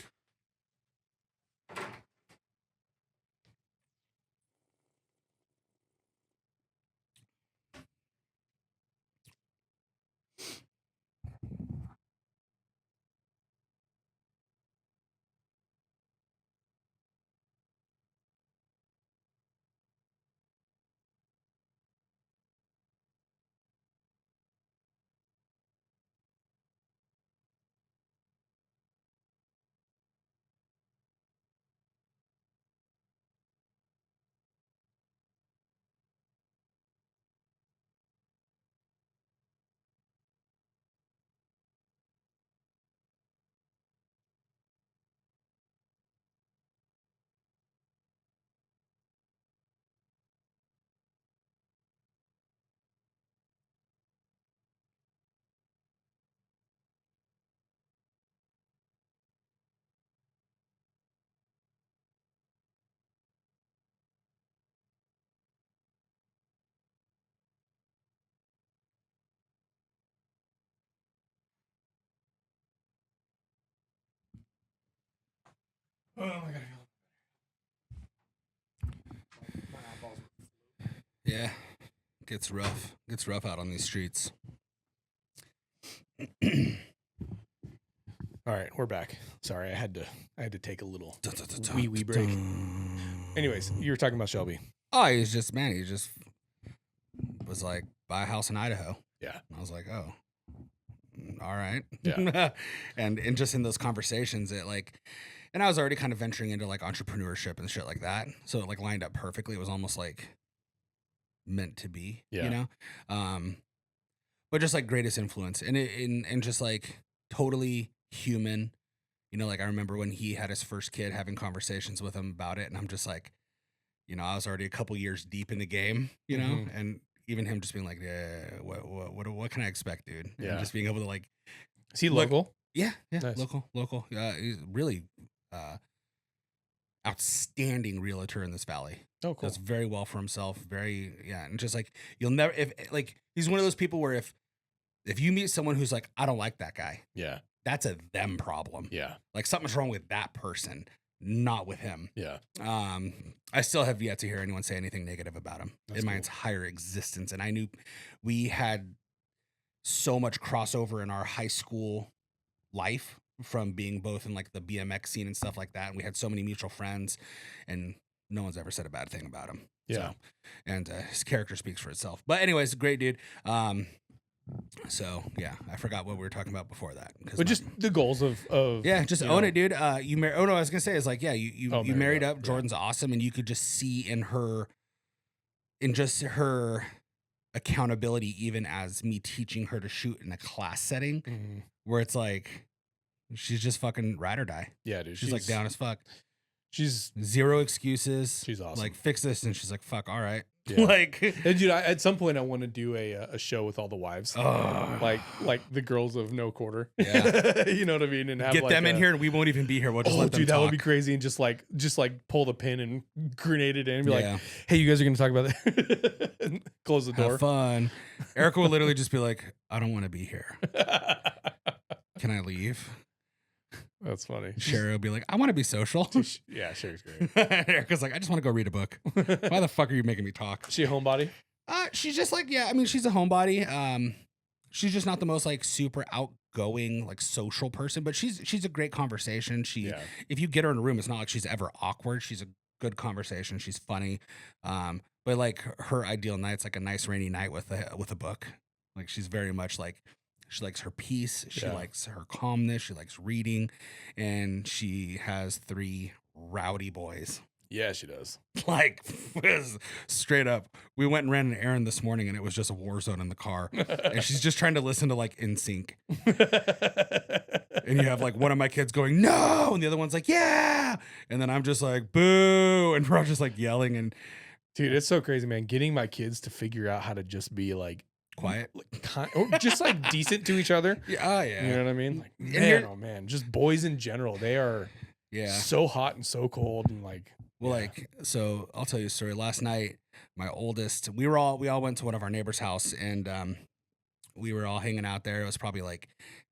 Oh, my God. Yeah. Gets rough. Gets rough out on these streets. All right, we're back. Sorry, I had to take a little wee break. Anyways, you were talking about Shelby. Oh, he just was like, buy a house in Idaho. Yeah. And I was like, oh, all right. Yeah. and just in those conversations, and I was already kind of venturing into like entrepreneurship and shit like that. So it like lined up perfectly. It was almost like meant to be, you know? But just like greatest influence and just like totally human, you know, like I remember when he had his first kid, having conversations with him about it. And I'm just like, you know, I was already a couple years deep in the game, you know, and even him just being like, yeah, what can I expect, dude? Yeah. And just being able to like, Is he local? Yeah. Nice. Local. He's really outstanding realtor in this valley. Oh, cool. Does very well for himself. And just like you'll never he's one of those people where if you meet someone who's like, I don't like that guy. Yeah. That's a them problem. Yeah. Like something's wrong with that person, not with him. Yeah. I still have yet to hear anyone say anything negative about him in my entire existence. And I knew we had so much crossover in our high school life from being both in like the BMX scene and stuff like that. And we had so many mutual friends, and no one's ever said a bad thing about him. Yeah. So, and his character speaks for itself. But anyways, great dude. So yeah, I forgot what we were talking about before that. But just the goals of just own it, dude. I was gonna say is like, yeah, you married up. Yeah. Jordan's awesome, and you could just see in just her accountability, even as me teaching her to shoot in a class setting, where it's like, She's just fucking ride or die. Yeah, dude. She's like down as fuck. She's Zero excuses. She's awesome. Like, fix this, and she's like, fuck, all right. Yeah. Like, and dude, at some point I want to do a show with all the wives, like the girls of no quarter. Yeah. You know what I mean? And have get like them in here, and we won't even be here. We'll just let them dude, that talk. would be crazy. And just like pull the pin and grenade it in and be Yeah. like, hey, you guys are going to talk about that. And close the door. Have fun. Erica will literally just be like, I don't want to be here. Can I leave? That's funny. Sherry will be like, I want to be social. Yeah, Sherry's great. Erica's like, I just want to go read a book. Why the fuck are you making me talk? She a homebody? She's just like, yeah, I mean, she's a homebody. She's just not the most like super outgoing, like social person, but she's a great conversation. If you get her in a room, it's not like she's ever awkward. She's a good conversation. She's funny. But like her ideal night's like a nice rainy night with a book. Like she's very much like, she likes her peace. She likes her calmness. She likes reading. And she has 3 rowdy boys. Yeah, she does. Like, straight up. We went and ran an errand this morning, and it was just a war zone in the car. And she's just trying to listen to, like, NSYNC. And you have, like, one of my kids going, no! And the other one's like, yeah! And then I'm just like, boo! And we're all just, like, yelling. And dude, it's so crazy, man. Getting my kids to figure out how to just be, like, quiet, or just like decent to each other. Yeah, yeah. You know what I mean? Like, man, oh man, just boys in general, they are so hot and so cold and like. Well, like, so I'll tell you a story. Last night, my oldest, we all went to one of our neighbor's house, and we were all hanging out there. It was probably like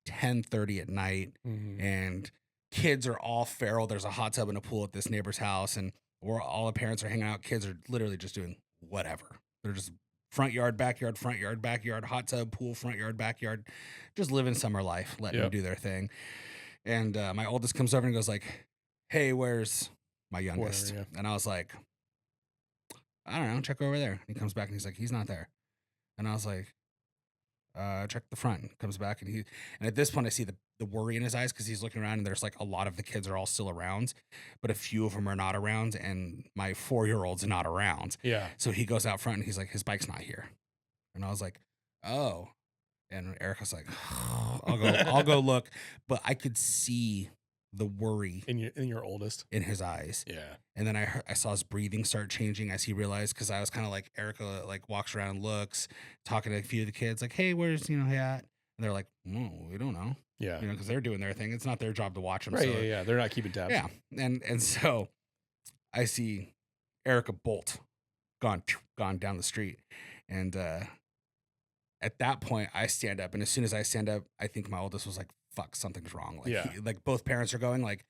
10:30 at night, and kids are all feral. There's a hot tub and a pool at this neighbor's house, and all the parents are hanging out. Kids are literally just doing whatever. They're just front yard, backyard, hot tub, pool, front yard, backyard, just living summer life, letting them do their thing. And my oldest comes over and goes like, hey, where's my youngest? And I was like, I don't know, check over there. And he comes back and he's like, he's not there. And I was like, check the front. And comes back and at this point I see the worry in his eyes because he's looking around and there's like a lot of the kids are all still around, but a few of them are not around, and my 4-year-old's not around. Yeah. So he goes out front and he's like, his bike's not here. And I was like, oh. And Erica's like, oh, I'll go look. But I could see the worry in your oldest in his eyes. Yeah. And then I saw his breathing start changing as he realized, because I was kind of like, Erica like walks around and looks, talking to a few of the kids like, hey, where's hat? And they're like, no, we don't know. Yeah. Because they're doing their thing. It's not their job to watch them. Right. So, yeah. They're not keeping tabs. Yeah. And so I see Erica bolt gone down the street. And at that point I stand up. And as soon as I stand up, I think my oldest was like, fuck, something's wrong. Like, like both parents are going like,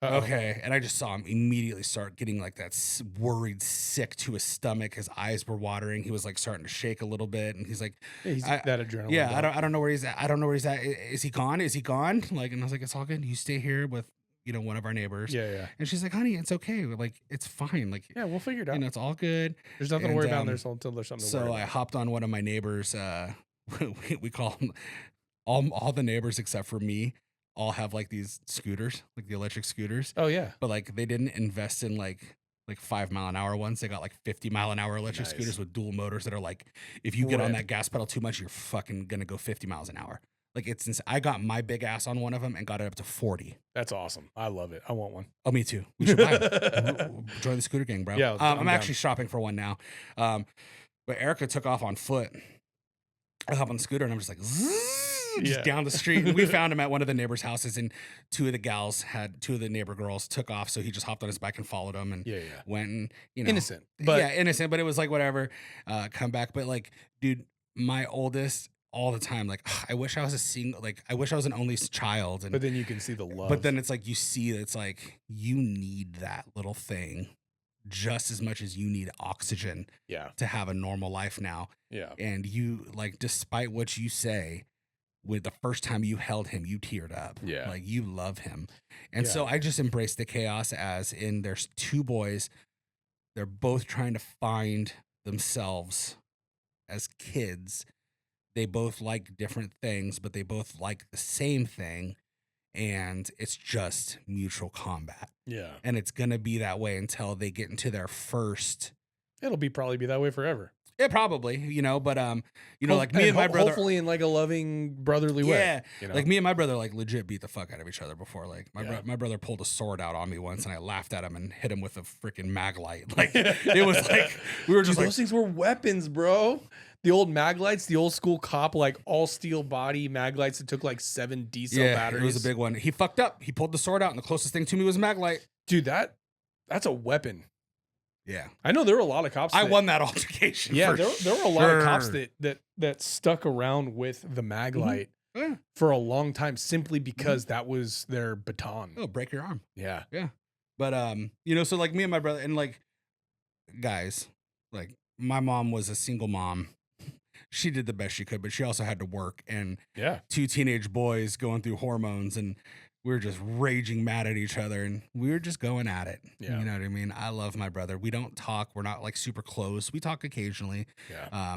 okay. And I just saw him immediately start getting like that worried, sick to his stomach. His eyes were watering. He was like starting to shake a little bit. And he's like, he's that adrenaline. Yeah. I don't know where he's at. I don't know where he's at. Is he gone? Is he gone? Like, and I was like, it's all good. You stay here with, one of our neighbors. Yeah. Yeah. And she's like, honey, it's okay. Like, it's fine. Like, yeah, we'll figure it out. It's all good. There's nothing to worry about there until there's something to worry about. So I hopped on one of my neighbors. We call them all the neighbors except for me all have like these scooters, like the electric scooters. Oh yeah. But like they didn't invest in like 5-mile-an-hour ones. They got like 50-mile-an-hour electric scooters with dual motors that are like, if you get on that gas pedal too much, you're fucking gonna go 50 miles an hour. Like I got my big ass on one of them and got it up to 40. That's awesome. I love it. I want one. Oh, me too. We should buy one. Join the scooter gang, bro. Yeah. I'm actually shopping for one now. But Erica took off on foot. I hop on the scooter and I'm just like, just down the street. And we found him at one of the neighbors' houses, and two of the neighbor girls took off. So he just hopped on his bike and followed them and went and, innocent, but it was like, whatever, come back. But like, dude, my oldest all the time, like, I wish I was I wish I was an only child. But then you can see the love. But then it's like, you see, it's like, you need that little thing just as much as you need oxygen to have a normal life now. Yeah. And you, like, despite what you say, with the first time you held him, you teared up. Yeah. Like, you love him. And so I just embraced the chaos, as in there's 2 boys. They're both trying to find themselves as kids. They both like different things, but they both like the same thing. And it's just mutual combat. Yeah. And it's going to be that way until they get into their first. It'll probably be that way forever. Yeah, probably, but like me and my brother, hopefully in like a loving brotherly way. yeah, You know? like me and my brother like legit beat the fuck out of each other before. Like Yeah. my brother pulled a sword out on me once, and I laughed at him and hit him with a freaking mag light. Like it was like we were just Dude, like those things were weapons, bro. The old mag lights, the old school cop, like all steel body mag lights that took like 7 D cell batteries. It was a big one. He fucked up. He pulled the sword out, and the closest thing to me was a mag light. Dude, that's a weapon. Yeah, I know there were a lot of cops. I won that altercation. Yeah, there were a lot of cops sure. that stuck around with the mag light Yeah. for a long time simply because that was their baton. Oh, break your arm. Yeah. But so like me and my brother and like guys, like my mom was a single mom. She did the best she could, but she also had to work, and Yeah. 2 teenage boys going through hormones, and we were just raging mad at each other, and we were just going at it. Yeah. You know what I mean? I love my brother. We don't talk. We're not like super close. We talk occasionally. Yeah.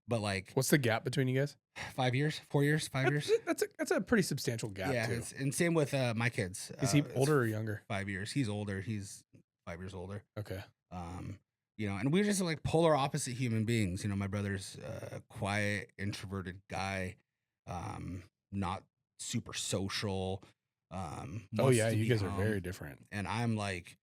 But like What's the gap between you guys? 5 years, 4 years, 5 years. That's a pretty substantial gap too. And same with my kids. Is he it's older or younger? 5 years. He's older. He's 5 years older. Okay. And we're just like polar opposite human beings. My brother's a quiet, introverted guy, not super social. Oh yeah, you guys are very different. And I'm like,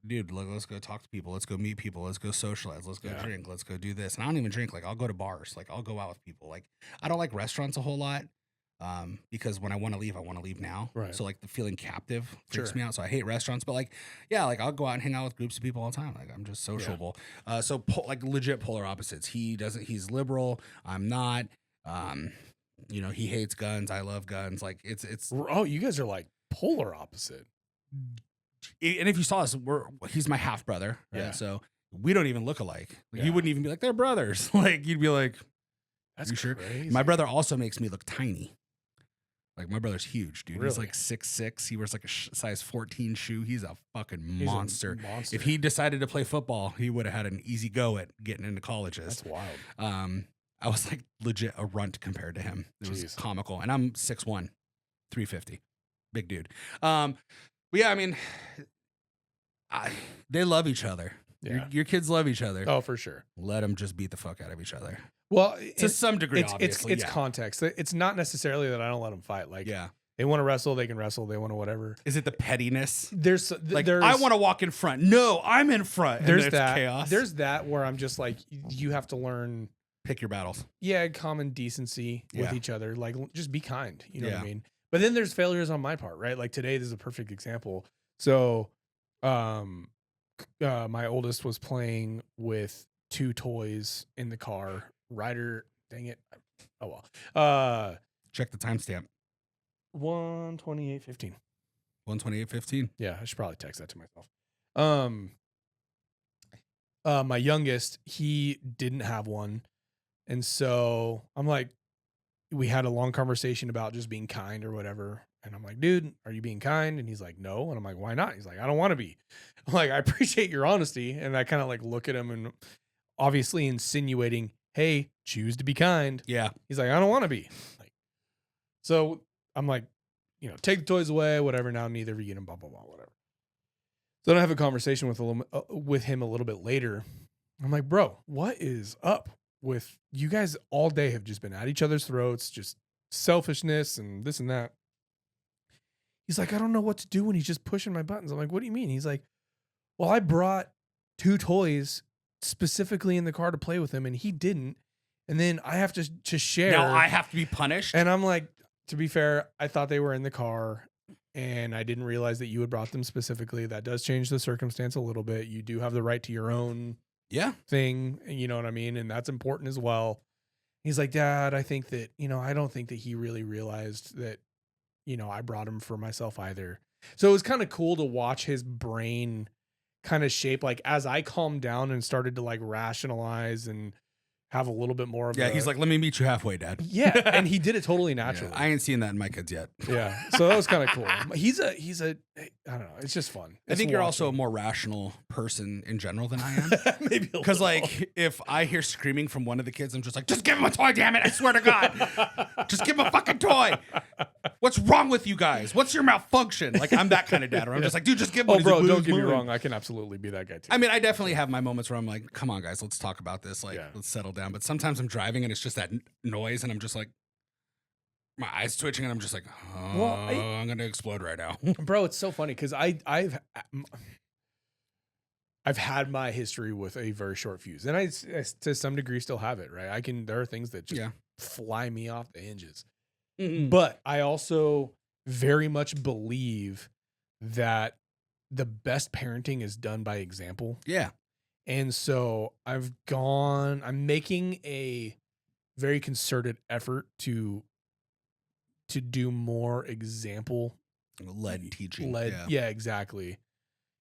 dude, let's go talk to people. Let's go meet people. Let's go socialize. Let's go drink. Let's go do this. And I don't even drink. Like I'll go to bars. Like I'll go out with people. Like I don't like restaurants a whole lot. Because when I want to leave now. Right. So like the feeling captive freaks Sure. me out. So I hate restaurants, but like, like I'll go out and hang out with groups of people all the time. Like I'm just sociable. So like legit polar opposites. He's liberal. I'm not. He hates guns. I love guns. Like it's. Oh, you guys are like polar opposite. And if you saw us, he's my half brother. Right? Yeah. So we don't even look alike. Like, Yeah. You wouldn't even be like, they're brothers. Like you'd be like, That's you sure? crazy. My brother also makes me look tiny. Like my brother's huge, dude. He's Really? like 6'6". He wears like a size 14 shoe. He's a fucking He's a monster. monster. If he decided to play football, he would have had an easy go at getting into colleges. That's wild. I was like legit a runt compared to him. It was Jeez. comical. And I'm 6'1", 350. Big dude. But yeah, I mean, they love each other. Yeah. Your kids love each other. Oh, for sure. Let them just beat the fuck out of each other. Well, To some degree, it's obviously. it's context. It's not necessarily that I don't let them fight. Like yeah. they want to wrestle, they can wrestle. They want to whatever. Is it the pettiness? There's I want to walk in front. No, I'm in front. And There's it's that chaos. There's that where I'm just like, you have to learn. Pick your battles. Yeah, common decency with Yeah. each other. Like just be kind. You know what I Yeah. mean? But then there's failures on my part, right? Like today, this is a perfect example. So, my oldest was playing with 2 toys in the car. Ryder, dang it. Oh well. Check the timestamp. 1:28:15. 1:28:15. Yeah, I should probably text that to myself. My youngest, he didn't have one. And so I'm like, we had a long conversation about just being kind or whatever. And I'm like, dude, are you being kind? And he's like, no. And I'm like, why not? He's like, I don't want to be. I'm like, I appreciate your honesty. And I kind of like look at him and obviously insinuating, hey, choose to be kind. Yeah. He's like, I don't want to be. Like, so I'm like, take the toys away, whatever. Now neither of you get them, blah, blah, blah, whatever. So then I have a conversation with him a little bit later. I'm like, bro, what is up with you guys all day have just been at each other's throats, just selfishness and this and that. He's like, I don't know what to do when he's just pushing my buttons. I'm like, what do you mean? He's like, well, I brought 2 toys specifically in the car to play with him and he didn't. And then I have to share. Now I have to be punished. And I'm like, to be fair, I thought they were in the car and I didn't realize that you had brought them specifically. That does change the circumstance a little bit. You do have the right to your own thing. You know what I mean? And that's important as well. He's like, Dad, I think that, I don't think that he really realized that, I brought him for myself either. So it was kind of cool to watch his brain kind of shape. Like as I calmed down and started to like rationalize and, have a little bit more of Yeah, a, he's like, let me meet you halfway, Dad. yeah, and he did it totally Yeah, naturally. I ain't seen that in my kids yet. Yeah, so that was kind of cool. He's a I don't know. It's just fun. I think you're also a more rational person in general than I am. Maybe Because like if I hear screaming from one of the kids, I'm just like, just give him a toy, damn it! I swear to God, just give him a fucking toy. What's wrong with you guys? What's your malfunction? Like I'm that kind of dad. Where I'm just like, dude, just give him. Oh, bro, don't get me wrong. I can absolutely be that guy too. I mean, I definitely have my moments where I'm like, come on, guys, let's talk about this. Like, Yeah. let's settle down. But sometimes I'm driving and it's just that noise, and I'm just like, my eyes twitching, and I'm just like, oh, Well, I'm gonna explode right now. Bro, it's so funny because I've had my history with a very short fuse, and I to some degree still have it. Right, there are things that just Yeah. fly me off the hinges. Mhm. But I also very much believe that the best parenting is done by example. Yeah. And so I'm making a very concerted effort to do more example Led teaching. yeah, exactly.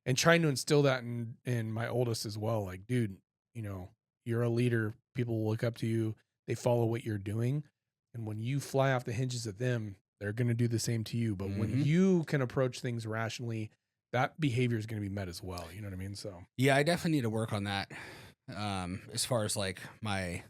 And trying to instill that in my oldest as well. Like, dude, you're a leader. People will look up to you. They follow what you're doing. And when you fly off the hinges at them, they're going to do the same to you. But when you can approach things rationally, that behavior is going to be met as well. You know what I mean? So Yeah, I definitely need to work on that. As far as like my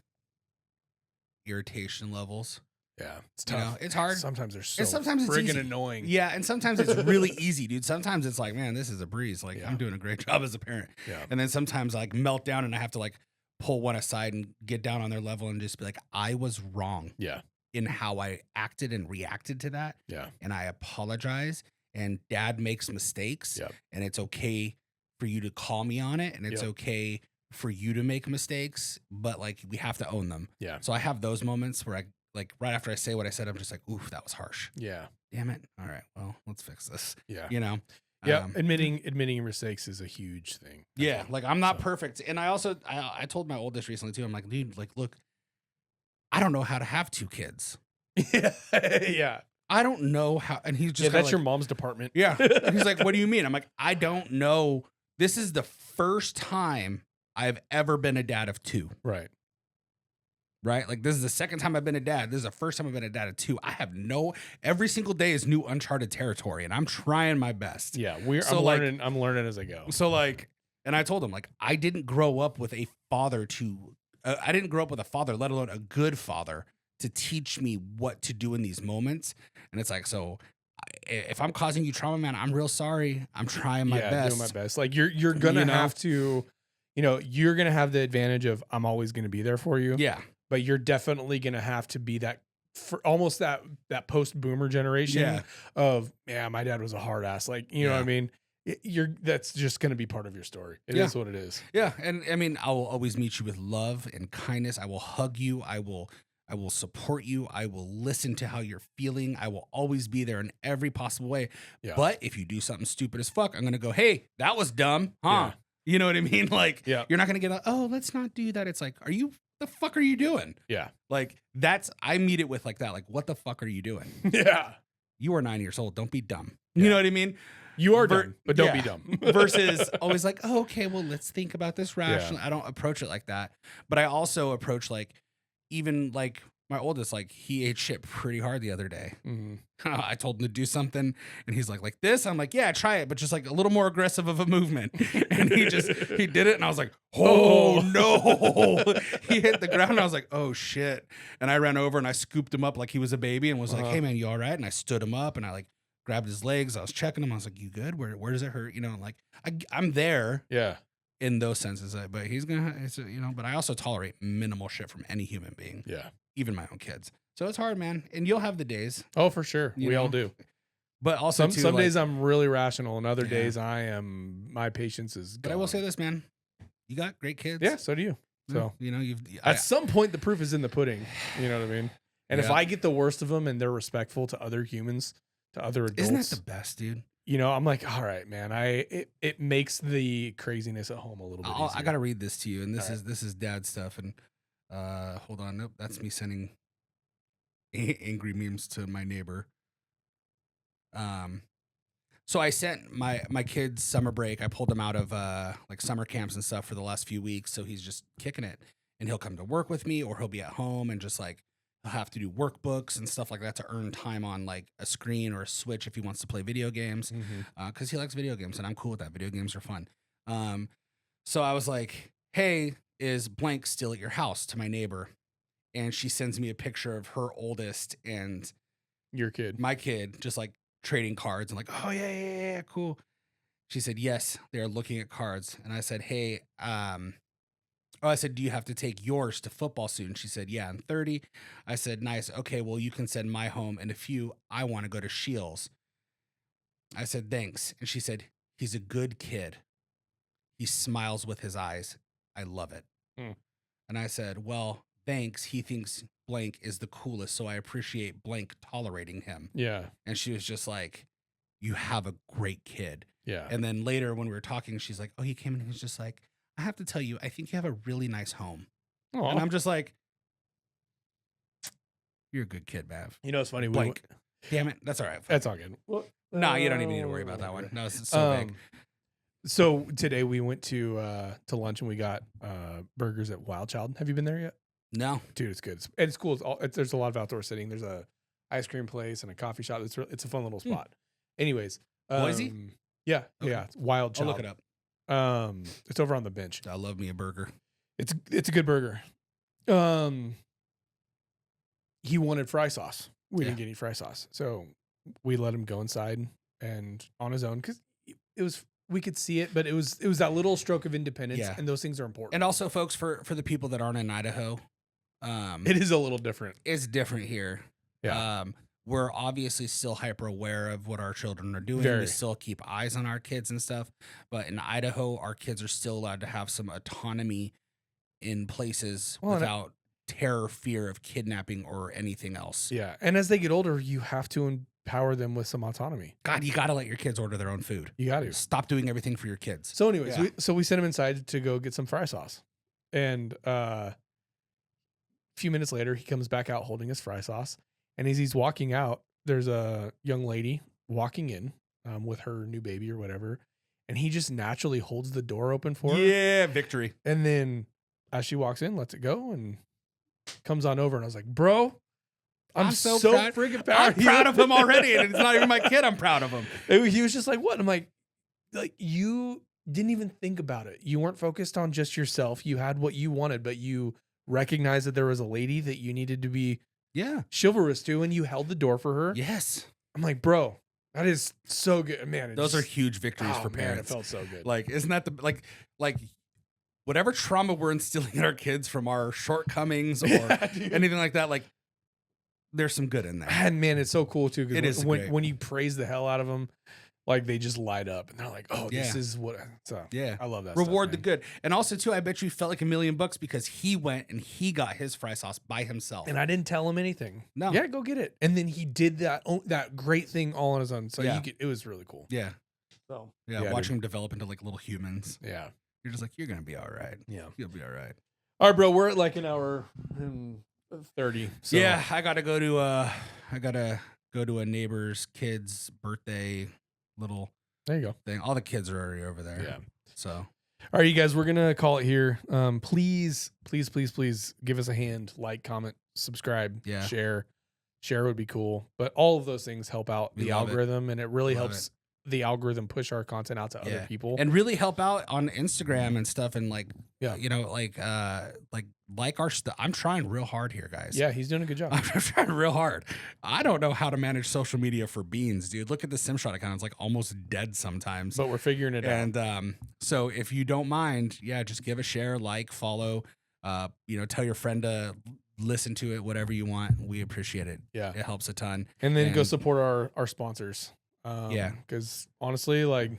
irritation levels. yeah, it's You tough. know, it's hard. Sometimes they're so And sometimes it's friggin' easy. annoying. Yeah, and sometimes it's really easy, dude. Sometimes it's like, man, this is a breeze. Like Yeah. I'm doing a great job as a parent. Yeah. And then sometimes I like melt down and I have to like pull one aside and get down on their level and just be like, I was wrong Yeah. in how I acted and reacted to that. Yeah. And I apologize. And dad makes mistakes. Yep. And it's okay for you to call me on it. And it's Yep. okay for you to make mistakes, but like we have to own them. Yeah. So I have those moments where I like right after I say what I said, I'm just like, oof, that was harsh. Yeah. Damn it. All right. Well, let's fix this. Yeah. You know? Yeah. Admitting your mistakes is a huge thing. Yeah. Like I'm not So- perfect. And I also, I told my oldest recently too, I'm like, dude, like, look, I don't know how to have 2 kids. Yeah. Yeah. I don't know how. And he's just, Yeah, that's like, your mom's department. Yeah. And he's like, what do you mean? I'm like, I don't know. This is the first time I've ever been a dad of 2. Right. Right? Like this is the second time I've been a dad. This is the first time I've been a dad of 2. I have every single day is new uncharted territory, and I'm trying my best. Yeah. I'm learning as I go. So like, and I told him like, I didn't grow up with a father I didn't grow up with a father, let alone a good father to teach me what to do in these moments. And it's like, so if I'm causing you trauma, man, I'm real sorry. I'm trying my best. Doing my best. Like you're gonna have to, you're gonna have the advantage of I'm always gonna be there for you. Yeah. But you're definitely gonna have to be that for almost that post boomer generation of my dad was a hard ass. Like, you know what I mean? That's just gonna be part of your story. It is what it is. Yeah. And I mean, I will always meet you with love and kindness. I will hug you. I will support you. I will listen to how you're feeling. I will always be there in every possible way. Yeah. But if you do something stupid as fuck, I'm going to go, hey, that was dumb. Huh? Yeah. You know what I mean? Like, Yeah. you're not going to get, oh, let's not do that. It's like, the fuck are you doing? Yeah. Like, I meet it with like that. Like, what the fuck are you doing? Yeah. You are 9 years old. Don't be dumb. Yeah. You know what I mean? You are dumb, but don't be dumb. Versus always like, oh, okay, well, let's think about this rationally. I don't approach it like that. But I also approach like, even like my oldest, like he ate shit pretty hard the other day. Mm-hmm. I told him to do something and he's like this. I'm like, yeah, try it, but just like a little more aggressive of a movement. And he did it. And I was like, oh no, he hit the ground. And I was like, oh shit. And I ran over and I scooped him up like he was a baby and was like, hey man, you all right? And I stood him up and I like grabbed his legs. I was checking him. I was like, you good? Where does it hurt? You know, like I'm there. Yeah. In those senses, but he's gonna, but I also tolerate minimal shit from any human being. Yeah. Even my own kids. So it's hard, man. And you'll have the days. Oh, for sure. We all do. But also some days I'm really rational and other days my patience is gone. But I will say this, man. You got great kids. Yeah, so do you. So, at some point the proof is in the pudding. You know what I mean? And if I get the worst of them and they're respectful to other humans, to other adults. Isn't that the best, dude? I'm like, all right, man. It makes the craziness at home a little bit easier. I gotta read this to you, and this is dad stuff. And hold on, nope, that's me sending angry memes to my neighbor. So I sent my kids summer break. I pulled him out of like summer camps and stuff for the last few weeks, so he's just kicking it. and he'll come to work with me, or he'll be at home and just like he'll have to do workbooks and stuff like that to earn time on like a screen or a Switch if he wants to play video games, because he likes video games and I'm cool with that. Video games are fun. So I was like, hey, is blank still at your house, to my neighbor? And she sends me a picture of her oldest and Your kid. my kid just like trading cards and like, oh yeah, cool. She said, yes, they're looking at cards. And I said, hey, I said, do you have to take yours to football soon? She said, yeah, I'm 30. I said, nice. Okay, well, you can send my home in a few. I want to go to Shields. I said, thanks. And she said, he's a good kid. He smiles with his eyes. I love it. And I said, well, thanks. He thinks blank is the coolest, so I appreciate blank tolerating him. Yeah. And she was just like, you have a great kid. Yeah. And then later when we were talking, she's like, oh, he came in and he was just like, I have to tell you, I think you have a really nice home. Aww. And I'm just like, you're a good kid, Mav. You know, it's funny. Blank. Damn it. That's all right. That's all good. Well, No, you don't even need to worry about that one. No, it's so big. So today we went to lunch and we got burgers at Wild Child. Have you been there yet? No. Dude, it's good. It's cool. There's a lot of outdoor sitting. There's a ice cream place and a coffee shop. It's a fun little spot. Anyways. Boise? Yeah. Okay. Yeah. It's Wild Child. I'll look it up. It's over on the bench. I love me a burger. It's a good burger. He wanted fry sauce. We didn't get any fry sauce. So we let him go inside and on his own, because we could see it, but it was that little stroke of independence, and those things are important. And also, folks, for the people that aren't in Idaho, it is a little different. It's different here. Yeah. We're obviously still hyper aware of what our children are doing. Very. We still keep eyes on our kids and stuff. But in Idaho, our kids are still allowed to have some autonomy in places without terror, fear of kidnapping or anything else. Yeah. And as they get older, you have to empower them with some autonomy. God, you got to let your kids order their own food. You got to. Stop doing everything for your kids. So anyways, we sent him inside to go get some fry sauce. And a few minutes later, he comes back out holding his fry sauce. And as he's walking out, there's a young lady walking in with her new baby or whatever. And he just naturally holds the door open for her. Yeah, victory. And then as she walks in, lets it go and comes on over. And I was like, bro, I'm so proud. freaking proud. I'm proud of him already. And it's not even my kid. I'm proud of him. He was just like, what? I'm like, you didn't even think about it. You weren't focused on just yourself. You had what you wanted, but you recognized that there was a lady that you needed to be chivalrous to, and you held the door for her. Yes. I'm like, bro, that is so good, man. Those are huge victories for man, parents. it felt so good. Like, isn't that like whatever trauma we're instilling in our kids from our shortcomings or anything like that? Like, there's some good in there. And man, it's so cool too. It is when you praise the hell out of them, like they just light up and they're like, oh, this is what. So I love that. Reward stuff, the good. And also too, I bet you felt like $1 million because he went and he got his fry sauce by himself. And I didn't tell him anything. No. Yeah, go get it. And then he did that great thing all on his own. So it was really cool. Yeah. So watching him develop into like little humans. Yeah. You're just like, you're gonna be all right. Yeah. You'll be all right. All right, bro. We're at like an hour and 30. So. Yeah, I gotta go to a neighbor's kid's birthday little there you go thing. All the kids are already over there. Yeah. So all right, you guys, we're gonna call it here. Please give us a hand, like, comment, subscribe, share would be cool. But all of those things help out the algorithm, and it really helps the algorithm push our content out to other people and really help out on Instagram and stuff. And like, like our stuff. I'm trying real hard here, guys. Yeah, he's doing a good job. I'm trying real hard. I don't know how to manage social media for Beans, dude. Look at the Simshot account. It's like almost dead sometimes. But we're figuring it out. And so if you don't mind, just give a share, like, follow, tell your friend to listen to it, whatever you want. We appreciate it. Yeah. It helps a ton. And then go support our sponsors. Because honestly, like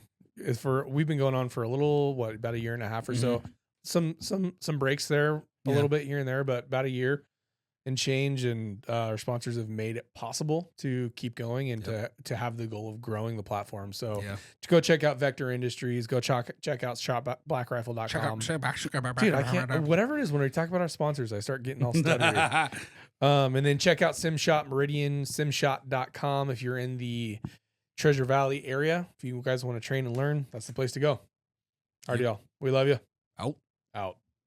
we've been going on for a little, about a year and a half or so. Some breaks there a little bit here and there, but about a year and change. And our sponsors have made it possible to keep going and to have the goal of growing the platform. So to go check out Vector Industries, go check out shopblackrifle.com. Dude, I can't, whatever it is, when we talk about our sponsors, I start getting all stuttery. And then check out Simshot, Meridian, simshot.com if you're in the Treasure Valley area. If you guys want to train and learn, that's the place to go. All right, y'all. We love you. Out.